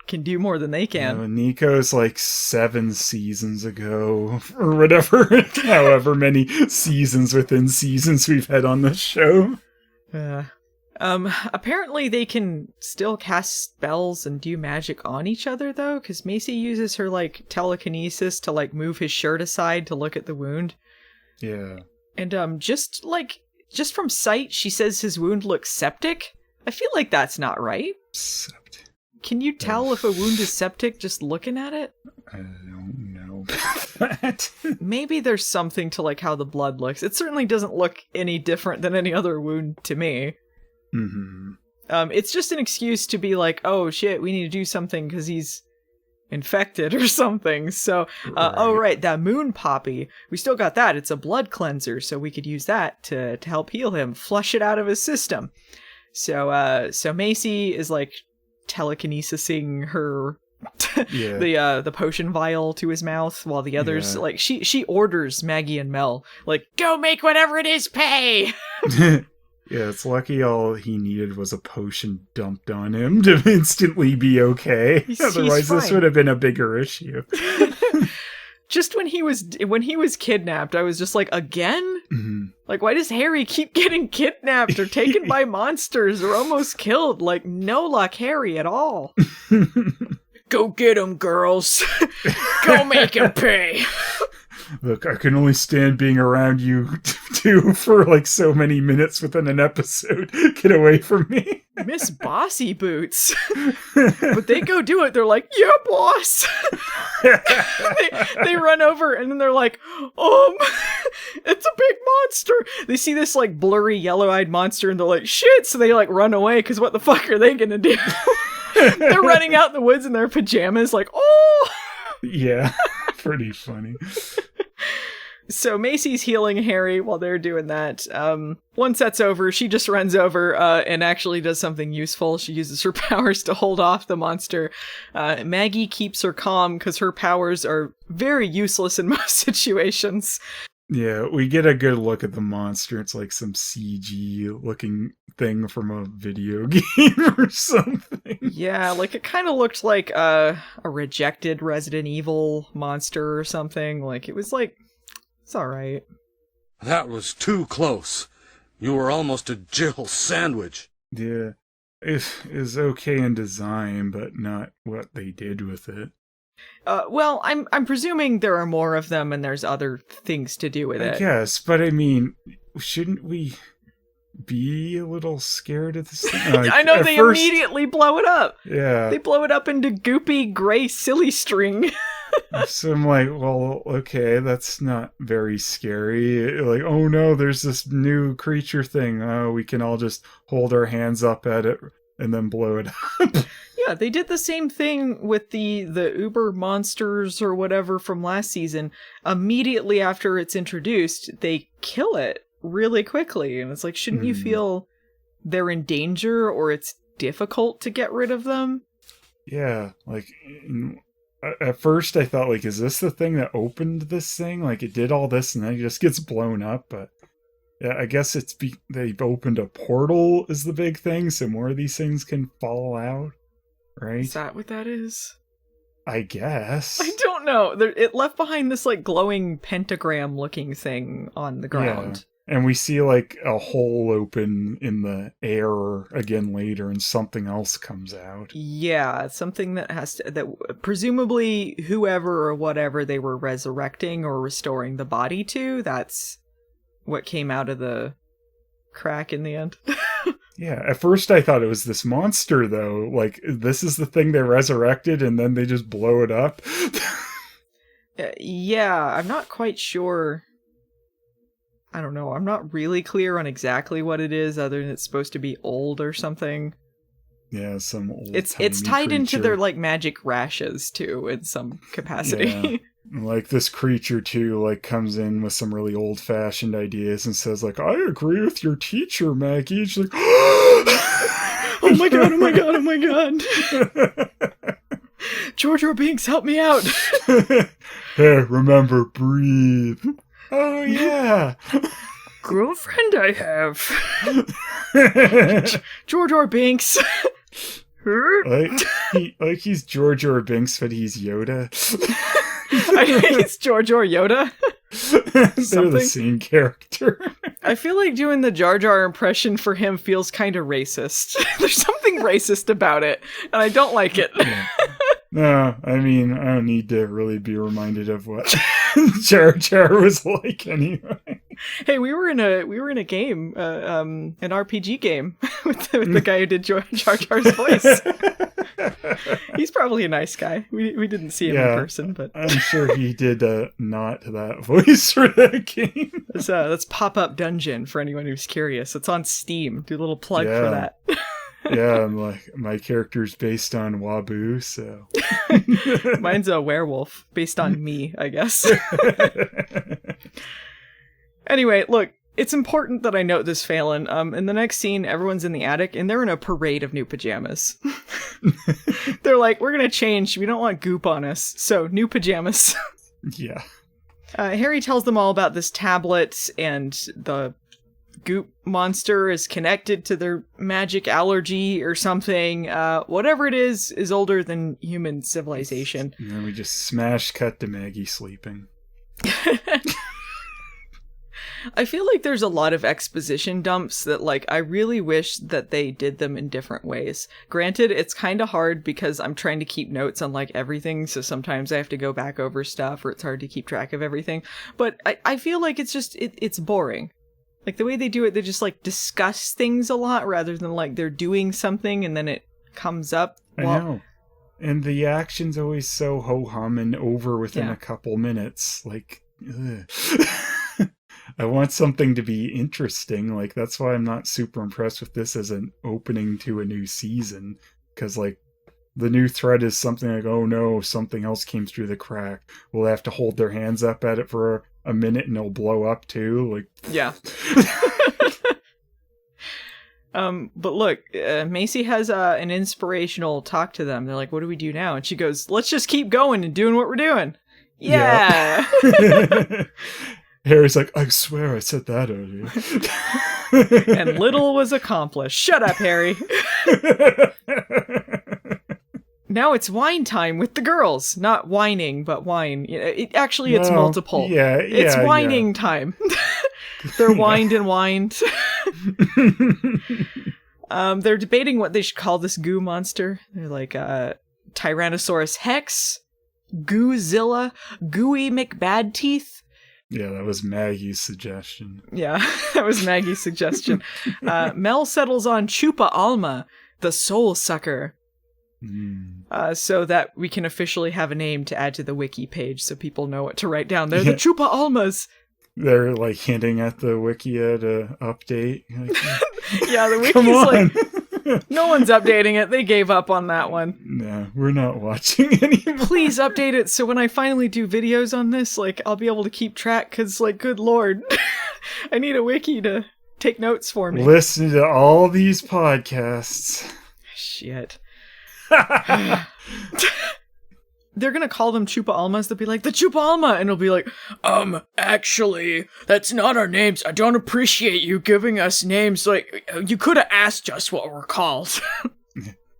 do more than they can. Nico's like 7 seasons ago, or whatever, however many seasons within seasons we've had on this show. Apparently they can still cast spells and do magic on each other, though, because Macy uses her, like, telekinesis to, like, move his shirt aside to look at the wound. Yeah. And, just from sight, she says his wound looks septic. I feel like that's not right. Septic. Can you tell if a wound is septic just looking at it? I don't know that. Maybe there's something to, like, how the blood looks. It certainly doesn't look any different than any other wound to me. Mm-hmm. It's just an excuse to be like, oh shit, we need to do something because he's infected or something. So, oh right, that moon poppy, we still got that. It's a blood cleanser, so we could use that to help heal him, flush it out of his system. So Macy is like telekinesising her the potion vial to his mouth, while the others like she orders Maggie and Mel like, go make whatever it is pay. Yeah, it's lucky all he needed was a potion dumped on him to instantly be okay. Otherwise, this would have been a bigger issue. Just when he was kidnapped, I was just like, again? Mm-hmm. Like, why does Harry keep getting kidnapped or taken by monsters or almost killed? Like, no luck Harry at all. Go get him, girls. Go make him pay. Look, I can only stand being around you two for like so many minutes within an episode. Get away from me. Miss Bossy Boots. But they go do it. They're like, yeah, boss. they run over and then they're like, it's a big monster. They see this like blurry yellow-eyed monster and they're like, shit. So they like run away because what the fuck are they gonna do? They're running out in the woods in their pajamas like, oh. Yeah, pretty funny. So Macy's healing Harry while they're doing that. Once that's over, she just runs over and actually does something useful. She uses her powers to hold off the monster. Maggie keeps her calm because her powers are very useless in most situations. Yeah, we get a good look at the monster. It's like some CG looking thing from a video game or something. Yeah, like it kind of looked like a rejected Resident Evil monster or something. Like it was like, it's alright. That was too close. You were almost a Jill sandwich. Yeah, it is okay in design, but not what they did with it. Well, I'm presuming there are more of them and there's other things to do with it. I guess, but I mean, shouldn't we be a little scared of this thing? Like, I know they immediately blow it up. Yeah. They blow it up into goopy gray silly string. So I'm like, well, okay, that's not very scary. Like, oh no, there's this new creature thing. Oh, we can all just hold our hands up at it and then blow it up. Yeah, they did the same thing with the Uber monsters or whatever from last season. Immediately after it's introduced, they kill it really quickly. And it's like, shouldn't you feel they're in danger or it's difficult to get rid of them? Yeah, like, at first I thought, like, is this the thing that opened this thing? Like, it did all this and then it just gets blown up, but... Yeah, I guess they've opened a portal is the big thing, so more of these things can fall out, right? Is that what that is? I guess. I don't know. It left behind this like glowing pentagram looking thing on the ground. And we see like a hole open in the air again later, and something else comes out. Yeah, something that that presumably whoever or whatever they were resurrecting or restoring the body to, that's what came out of the crack in the end. Yeah, at first I thought it was this monster, though. Like, this is the thing they resurrected, and then they just blow it up. Yeah, I'm not quite sure. I don't know. I'm not really clear on exactly what it is, other than it's supposed to be old or something. Yeah, some old. It's tied into their like magic rashes too, in some capacity. Yeah. Like this creature too, like comes in with some really old-fashioned ideas and says, like, "I agree with your teacher, Maggie." She's like, "Oh my god! Oh my god! Oh my god!" George or Binks, help me out! Hey, remember, breathe. Oh, yeah. Girlfriend I have. George or Binks. like he's George or Binks, but he's Yoda. He's George or Yoda. They're the same character. I feel like doing the Jar Jar impression for him feels kind of racist. There's something racist about it, and I don't like it. Yeah. No, I mean, I don't need to really be reminded of what Jar Jar was like anyway. Hey, we were in a game, an RPG game with the guy who did Jar Jar's voice. He's probably a nice guy. We didn't see him in person, but I'm sure he did not that voice for that game. That's Pop-Up Dungeon for anyone who's curious. It's on Steam. Do a little plug for that. Yeah, I'm like, my character's based on Wabu, so mine's a werewolf based on me, I guess. Anyway, look, it's important that I note this, Phelan. In the next scene, everyone's in the attic, and they're in a parade of new pajamas. They're like, we're gonna change. We don't want goop on us, so new pajamas. Yeah. Harry tells them all about this tablet, and the goop monster is connected to their magic allergy or something. Whatever it is older than human civilization. And then we just smash cut to Maggie sleeping. I feel like there's a lot of exposition dumps that, like, I really wish that they did them in different ways. Granted, it's kind of hard because I'm trying to keep notes on, like, everything, so sometimes I have to go back over stuff, or it's hard to keep track of everything. But I feel like it's just, it's boring. Like, the way they do it, they just, like, discuss things a lot rather than, like, they're doing something and then it comes up. I know. And the action's always so ho-hum and over within a couple minutes. Like, ugh. I want something to be interesting. Like, that's why I'm not super impressed with this as an opening to a new season. Because, like, the new threat is something like, oh no, something else came through the crack. We'll have to hold their hands up at it for a minute and it'll blow up too. Like, yeah. But look, Macy has an inspirational talk to them. They're like, what do we do now? And she goes, let's just keep going and doing what we're doing. Yeah. Harry's like, I swear I said that earlier. And little was accomplished. Shut up, Harry. Now it's wine time with the girls. Not whining, but wine. It's multiple. Yeah, it's whining time. They're wined and wined. They're debating what they should call this goo monster. They're like, Tyrannosaurus Hex, Goozilla, Gooey McBadteeth. Yeah, that was Maggie's suggestion. Yeah, that was Maggie's suggestion. Mel settles on Chupa Alma, the soul sucker. So that we can officially have a name to add to the wiki page so people know what to write down. They're the Chupa Almas. They're like hinting at the wiki to update. Like, yeah, the wiki's like, no one's updating it. They gave up on that one. No, we're not watching anymore. Please update it so when I finally do videos on this, like, I'll be able to keep track, because, like, good lord, I need a wiki to take notes for me. Listen to all these podcasts. Shit. They're gonna call them Chupa Almas. They'll be like, the Chupa Alma! And it'll be like, actually, that's not our names. I don't appreciate you giving us names. Like, you could have asked us what we're called.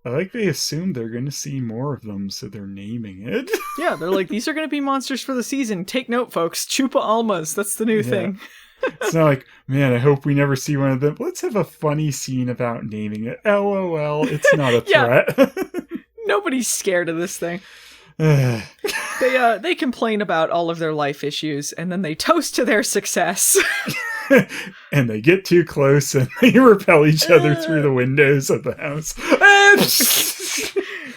I like they assume they're gonna see more of them, so they're naming it. Yeah, they're like, these are gonna be monsters for the season. Take note, folks. Chupa Almas. That's the new thing. It's not like, man, I hope we never see one of them. Let's have a funny scene about naming it. LOL, it's not a threat. Nobody's scared of this thing. They complain about all of their life issues, and then they toast to their success. And they get too close, and they repel each other through the windows of the house.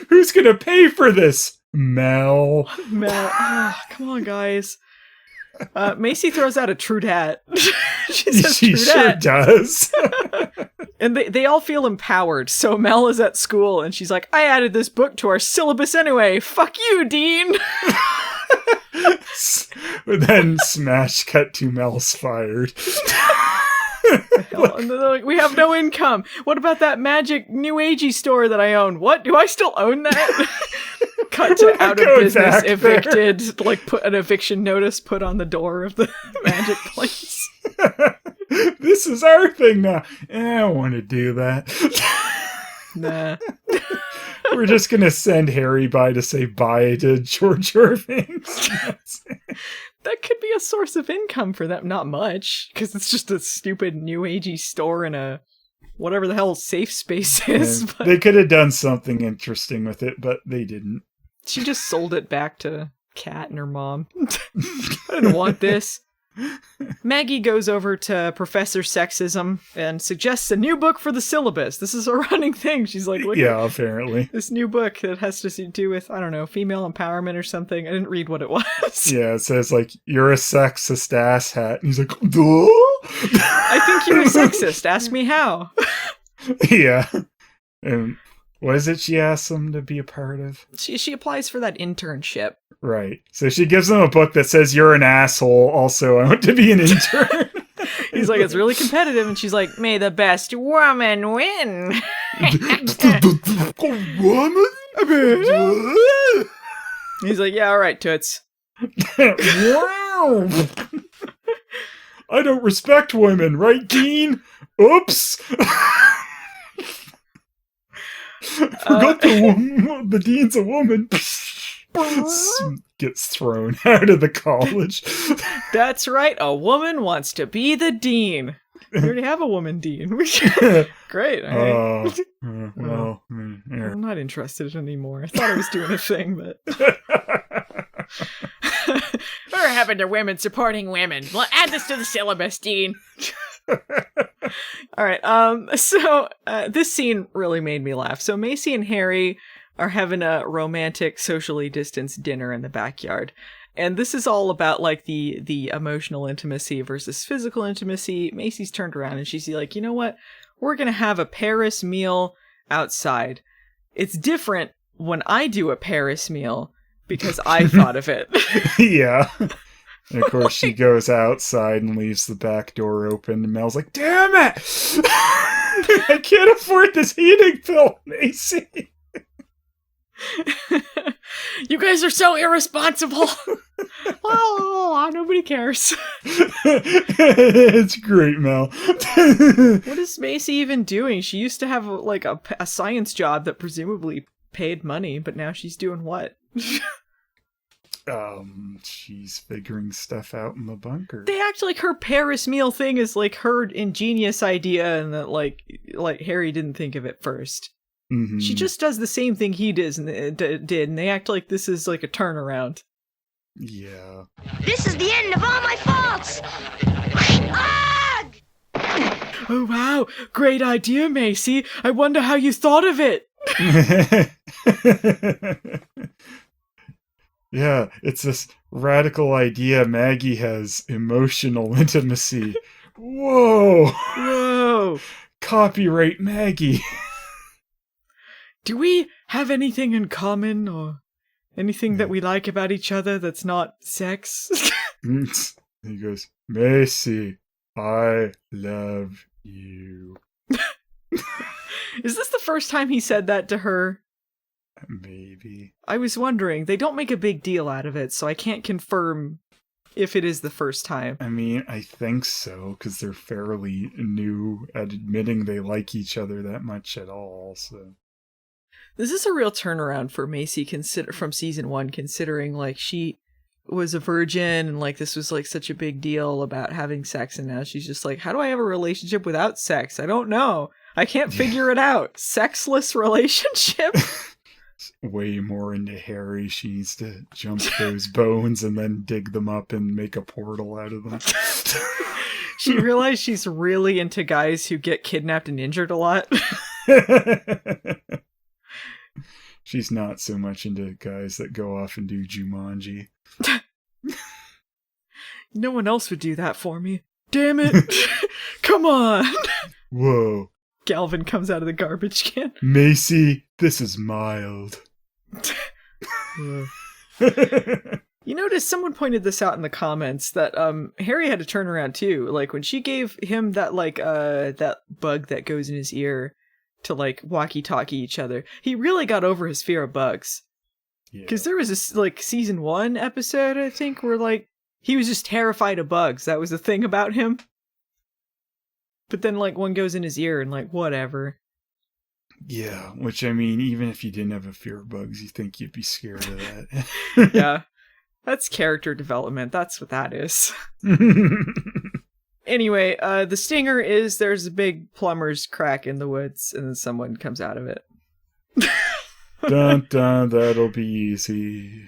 Who's gonna pay for this? Mel. Oh, come on, guys. Macy throws out a true dat. She says She true sure dat. does. And they all feel empowered. So Mel is at school and she's like, I added this book to our syllabus anyway. Fuck you, Dean. But then smash cut to Mel's fired. And they're like, we have no income. What about that magic new agey store that I own? What? Do I still own that? Cut to out of business, evicted, like put an eviction notice put on the door of the magic place. This is our thing now. I don't want to do that. Nah. We're just going to send Harry by to say bye to George Irving. That could be a source of income for them. Not much, because it's just a stupid new agey store in a whatever the hell safe space is. But they could have done something interesting with it, but they didn't. She just sold it back to Kat and her mom. I didn't want this. Maggie goes over to Professor Sexism and suggests a new book for the syllabus. This is a running thing. She's like, look at apparently. this new book that has to do with, I don't know, female empowerment or something. I didn't read what it was. Yeah, it says, like, you're a sexist asshat. And he's like, duh? I think you're a sexist. Ask me how. Yeah. And what is it she asks him to be a part of? She applies for that internship. Right. So she gives him a book that says, you're an asshole. Also, I want to be an intern. He's like, it's really competitive. And she's like, may the best woman win. Woman? He's like, yeah, all right, toots. Wow. I don't respect women, right, Dean? Oops. Forgot the dean's a woman. Gets thrown out of the college. That's right. A woman wants to be the dean. We already have a woman dean. Great. All right. Well, I'm not interested anymore. I thought I was doing a thing, but Whatever happened to women supporting women? Well, add this to the syllabus, Dean. all right. So this scene really made me laugh. So Macy and Harry are having a romantic, socially distanced dinner in the backyard. And this is all about, like, the emotional intimacy versus physical intimacy. Macy's turned around and she's like, you know what? We're going to have a Paris meal outside. It's different when I do a Paris meal because I thought of it. Yeah. And of course, she goes outside and leaves the back door open. And Mel's like, damn it! I can't afford this heating bill, Macy. You guys are so irresponsible. Oh, nobody cares. It's great, Mel. What is Macy even doing? She used to have like a science job that presumably paid money, but now she's doing what? She's figuring stuff out in the bunker. They act like her Paris meal thing is like her ingenious idea, and that like Harry didn't think of it first. Mm-hmm. She just does the same thing he did, and they act like this is like a turnaround. Yeah. This is the end of all my faults! Oh wow, great idea, Macy. I wonder how you thought of it. Yeah, it's this radical idea Maggie has emotional intimacy. Whoa! Whoa! Copyright Maggie. Do we have anything in common, or anything that we like about each other that's not sex? He goes, Macy, I love you. Is this the first time he said that to her? Maybe. I was wondering. They don't make a big deal out of it, so I can't confirm if it is the first time. I mean, I think so, because they're fairly new at admitting they like each other that much at all, so... This is a real turnaround for Macy from season 1, considering, like, she was a virgin and like this was like such a big deal about having sex, and now she's just like, how do I have a relationship without sex? I don't know. I can't figure it out. Sexless relationship? Way more into Harry. She needs to jump those bones and then dig them up and make a portal out of them. She realized she's really into guys who get kidnapped and injured a lot. She's not so much into guys that go off and do Jumanji. No one else would do that for me. Damn it. Come on. Whoa. Galvin comes out of the garbage can. Macy, this is mild. You notice someone pointed this out in the comments that Harry had to turn around too. Like when she gave him that like that bug that goes in his ear to like walkie-talkie each other, he really got over his fear of bugs. Because there was this like season 1 episode, I think, where like he was just terrified of bugs. That was the thing about him. But then like one goes in his ear and like whatever. Yeah, which I mean, even if you didn't have a fear of bugs, you think you'd be scared of that. Yeah. That's character development. That's what that is. Anyway, the stinger is there's a big plumber's crack in the woods and then someone comes out of it. Dun dun, that'll be easy.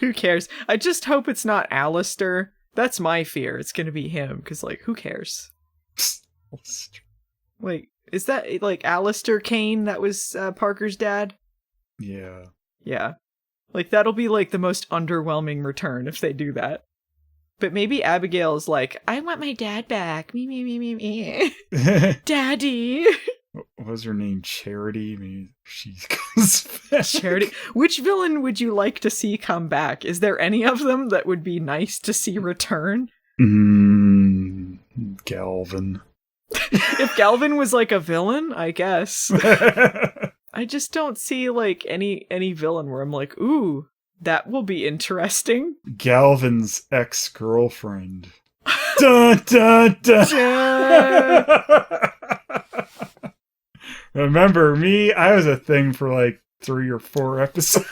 Who cares? I just hope it's not Alistair. That's my fear. It's gonna be him, because, like, who cares? Wait, is that, like, Alistair Kane that was Parker's dad? Yeah. Yeah. Like, that'll be, like, the most underwhelming return if they do that. But maybe Abigail's like, I want my dad back. Me, me, me, me, me. Daddy. What was her name? Charity? Maybe she goes back. Charity. Which villain would you like to see come back? Is there any of them that would be nice to see return? Galvin. If Galvin was like a villain, I guess. I just don't see like any villain where I'm like, ooh, that will be interesting. Galvin's ex-girlfriend. Dun dun dun. Remember me? I was a thing for like 3 or 4 episodes.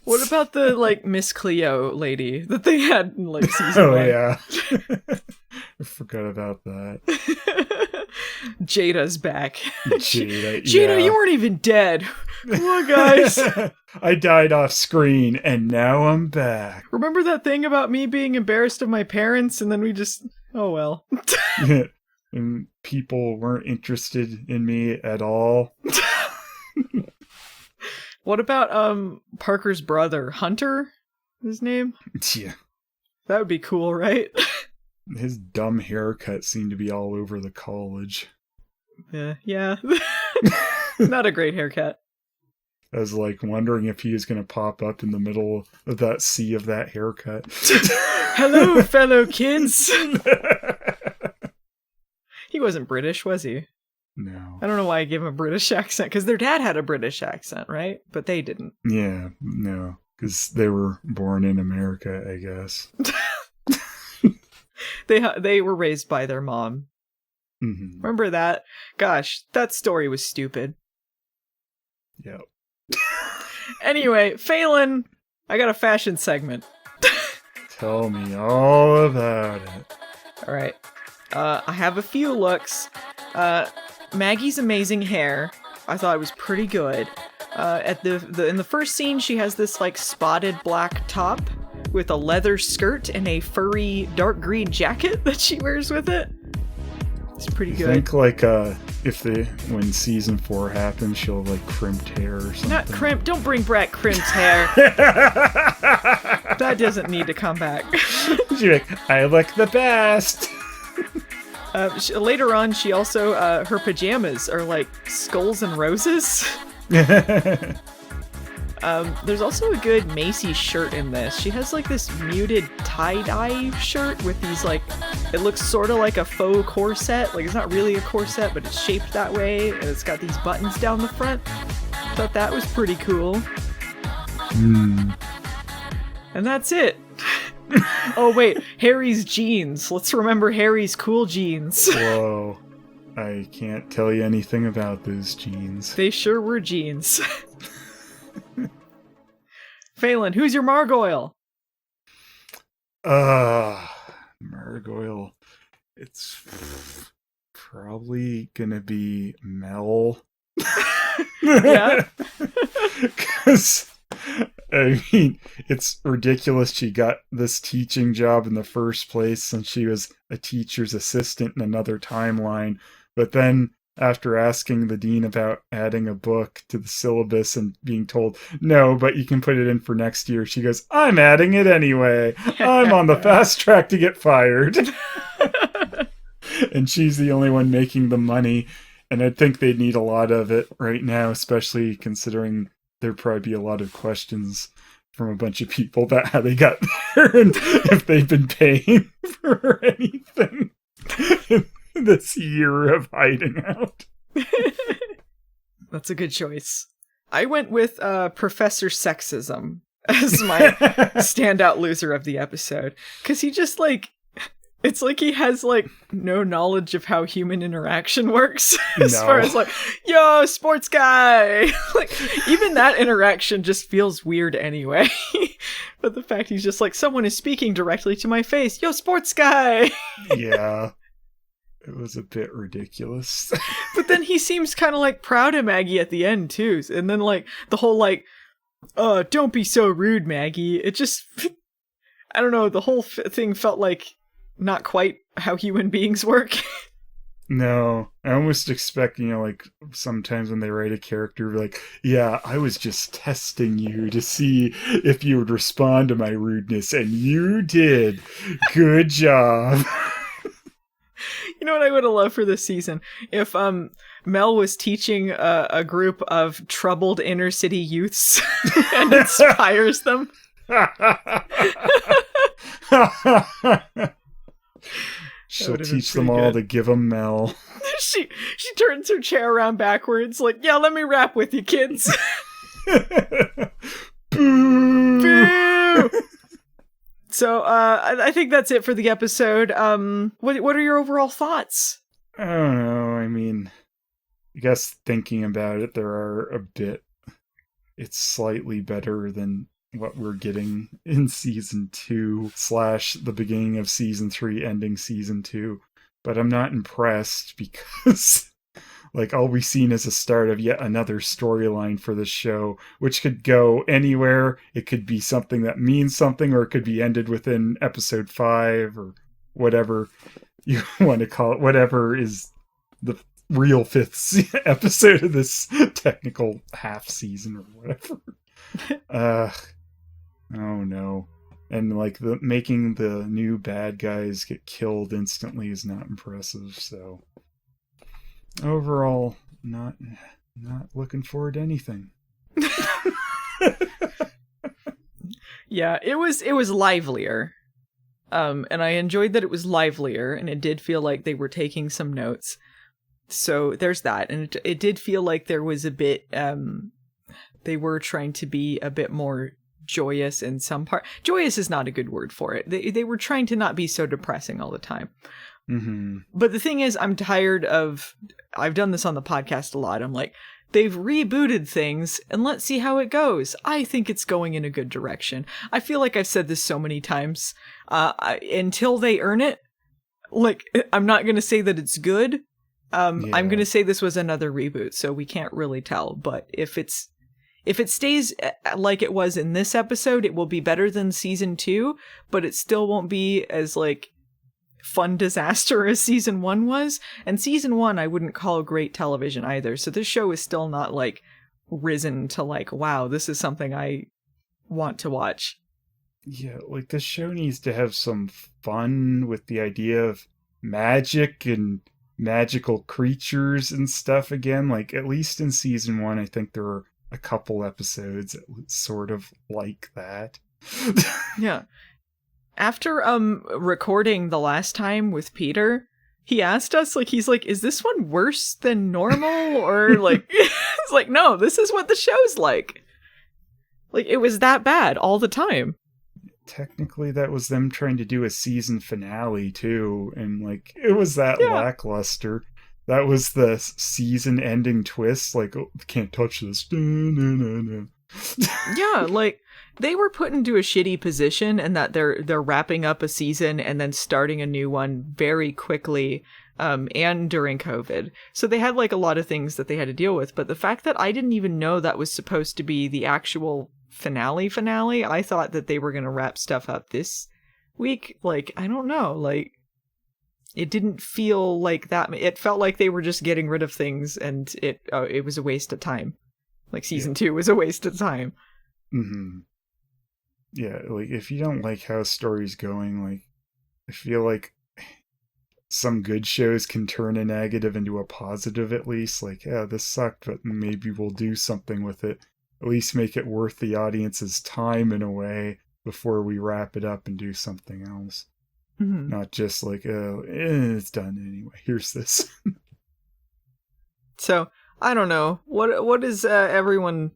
What about the like Miss Cleo lady that they had in like season 1? Yeah. I forgot about that. Jada's back. Jada, Jada, you weren't even dead. Come on, guys. I died off screen and now I'm back. Remember that thing about me being embarrassed of my parents and then we just... Oh, well. And people weren't interested in me at all. What about Parker's brother? Hunter? His name? Yeah. That would be cool, right? His dumb haircut seemed to be all over the college. Yeah. Not a great haircut. I was like wondering if he was going to pop up in the middle of that sea of that haircut. Hello, fellow kids. He wasn't British, was he? No. I don't know why I gave him a British accent, because their dad had a British accent, right? But they didn't. Yeah, no. Because they were born in America, I guess. They were raised by their mom. Mm-hmm. Remember that? Gosh, that story was stupid. Yep. Anyway, Phelan, I got a fashion segment. Tell me all about it. All right. I have a few looks. Maggie's amazing hair, I thought it was pretty good. In the first scene, she has this like spotted black top with a leather skirt and a furry dark green jacket that she wears with it. It's pretty good. I think like when season 4 happens, she'll have like crimped hair or something. Not crimp. Don't bring back crimped hair. That doesn't need to come back. She's like, I look the best. Later on, she also her pajamas are like skulls and roses. There's also a good Macy shirt in this. She has like this muted tie-dye shirt with these like, it looks sort of like a faux corset. Like it's not really a corset, but it's shaped that way, and it's got these buttons down the front. Thought that was pretty cool. And that's it. Oh wait, Harry's jeans. Let's remember Harry's cool jeans. Whoa. I can't tell you anything about those jeans. They sure were jeans. Phelan, who's your Margoyle? Margoyle. It's probably gonna be Mel. Yeah. Because, I mean, it's ridiculous she got this teaching job in the first place since she was a teacher's assistant in another timeline. But then, after asking the dean about adding a book to the syllabus and being told, no, but you can put it in for next year, she goes, I'm adding it anyway. I'm on the fast track to get fired. And she's the only one making the money. And I think they'd need a lot of it right now, especially considering there'd probably be a lot of questions from a bunch of people about how they got there and if they've been paying for anything in this year of hiding out. That's a good choice. I went with Professor Sexism as my standout loser of the episode. Because he just, like, it's like he has, like, no knowledge of how human interaction works. As far as, like, yo, sports guy! Like, even that interaction just feels weird anyway. But the fact he's just like, someone is speaking directly to my face. Yo, sports guy! Yeah. It was a bit ridiculous. But then he seems kind of, like, proud of Maggie at the end, too. And then, like, the whole, like, don't be so rude, Maggie. It just... I don't know, the whole thing felt like not quite how human beings work. No, I almost expect, like sometimes when they write a character, like, yeah, I was just testing you to see if you would respond to my rudeness, and you did. Good job. You know what I would have loved for this season? If Mel was teaching a group of troubled inner city youths and inspires them. She'll teach them all to give them Mel. She turns her chair around backwards, like, yeah, let me rap with you, kids. Boo! Boo! So, I think that's it for the episode. What are your overall thoughts? I don't know. I mean, I guess thinking about it, it's slightly better than what we're getting in season 2 / the beginning of season 3 ending season 2. But I'm not impressed because like all we've seen is a start of yet another storyline for this show, which could go anywhere. It could be something that means something, or it could be ended within episode 5 or whatever you want to call it, whatever is the real 5th episode of this technical half season or whatever. Oh no. And like making the new bad guys get killed instantly is not impressive, so overall not looking forward to anything. Yeah, it was livelier. And I enjoyed that it was livelier, and it did feel like they were taking some notes. So there's that. And it did feel like there was a bit they were trying to be a bit more joyous in some part. Joyous is not a good word for it. They were trying to not be so depressing all the time. Mm-hmm. But the thing is, I'm tired of... I've done this on the podcast a lot. I'm like, they've rebooted things, and let's see how it goes. I think it's going in a good direction. I feel like I've said this so many times. Until they earn it, like, I'm not going to say that it's good. I'm going to say this was another reboot, so we can't really tell. But if it stays like it was in this episode, it will be better than season 2, but it still won't be as, like, fun disaster as season 1 was. And season 1 I wouldn't call great television either, so this show is still not, like, risen to, like, wow, this is something I want to watch. Yeah, like, this show needs to have some fun with the idea of magic and magical creatures and stuff again. Like, at least in season 1, I think there were a couple episodes sort of like that. Yeah. After recording the last time with Peter, he asked us, like, he's like, is this one worse than normal? Or like, it's like, no, this is what the show's like. Like, it was that bad all the time. Technically, that was them trying to do a season finale too, and like, it was that lackluster. That was the season-ending twist, like, oh, can't touch this. Yeah, like, they were put into a shitty position, and that they're wrapping up a season and then starting a new one very quickly, and during COVID. So they had like a lot of things that they had to deal with. But the fact that I didn't even know that was supposed to be the actual finale, I thought that they were going to wrap stuff up this week. Like, I don't know, like, it didn't feel like that. It felt like they were just getting rid of things, and it was a waste of time. Like, season 2 was a waste of time. Mm-hmm. Yeah, like, if you don't like how a story's going, like, I feel like some good shows can turn a negative into a positive at least. Like, yeah, this sucked, but maybe we'll do something with it. At least make it worth the audience's time in a way before we wrap it up and do something else. Mm-hmm. Not just like, it's done anyway. Here's this. So, I don't know. What is everyone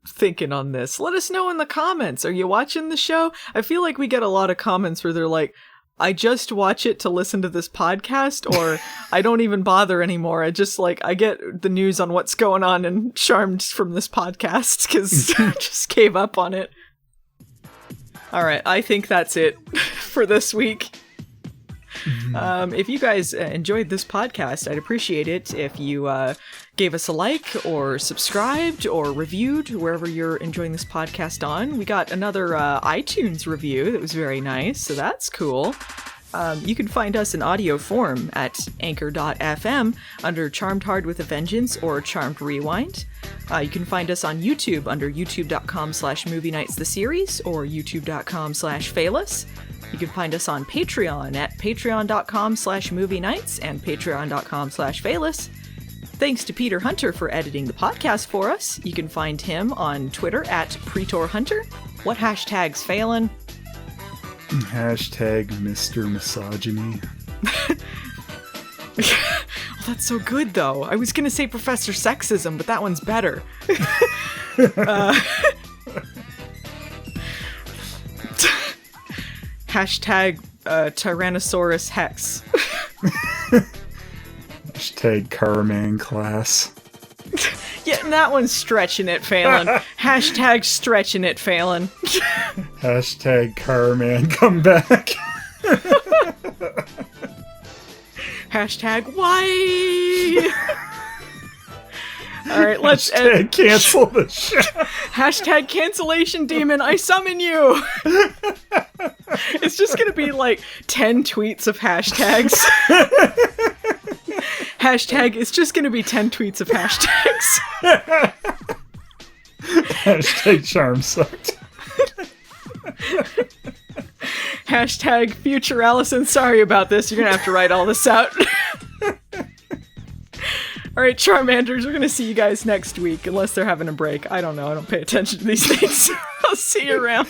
thinking on this? Let us know in the comments. Are you watching the show? I feel like we get a lot of comments where they're like, I just watch it to listen to this podcast, or I don't even bother anymore. I just I get the news on what's going on and Charmed from this podcast because I just gave up on it. All right, I think that's it for this week. If you guys enjoyed this podcast, I'd appreciate it if you gave us a like or subscribed or reviewed wherever you're enjoying this podcast on. We got another iTunes review that was very nice, so that's cool. You can find us in audio form at anchor.fm under Charmed Hard with a Vengeance or Charmed Rewind. You can find us on YouTube under youtube.com/movie nights the series or youtube.com/Phelan. You can find us on Patreon at patreon.com/movie nights and patreon.com/Phelan. Thanks to Peter Hunter for editing the podcast for us. You can find him on Twitter at PretorHunter. What hashtags, Phelan? Hashtag Mr. Misogyny. Oh, that's so good, though. I was going to say Professor Sexism, but that one's better. Hashtag Tyrannosaurus Hex. Hashtag Carman Class. Yeah, and that one's stretching it, Phelan. Hashtag stretching it, Phelan. Hashtag Carman come back. Hashtag why? All right, let's hashtag cancel the show. Hashtag cancellation demon, I summon you. It's just gonna be like 10 tweets of hashtags. Hashtag, it's just gonna be 10 tweets of hashtags. Hashtag charm sucked. Hashtag future Allison, sorry about this. You're gonna have to write all this out. Alright, Charmanders, we're gonna see you guys next week, unless they're having a break. I don't know, I don't pay attention to these things. I'll see you around.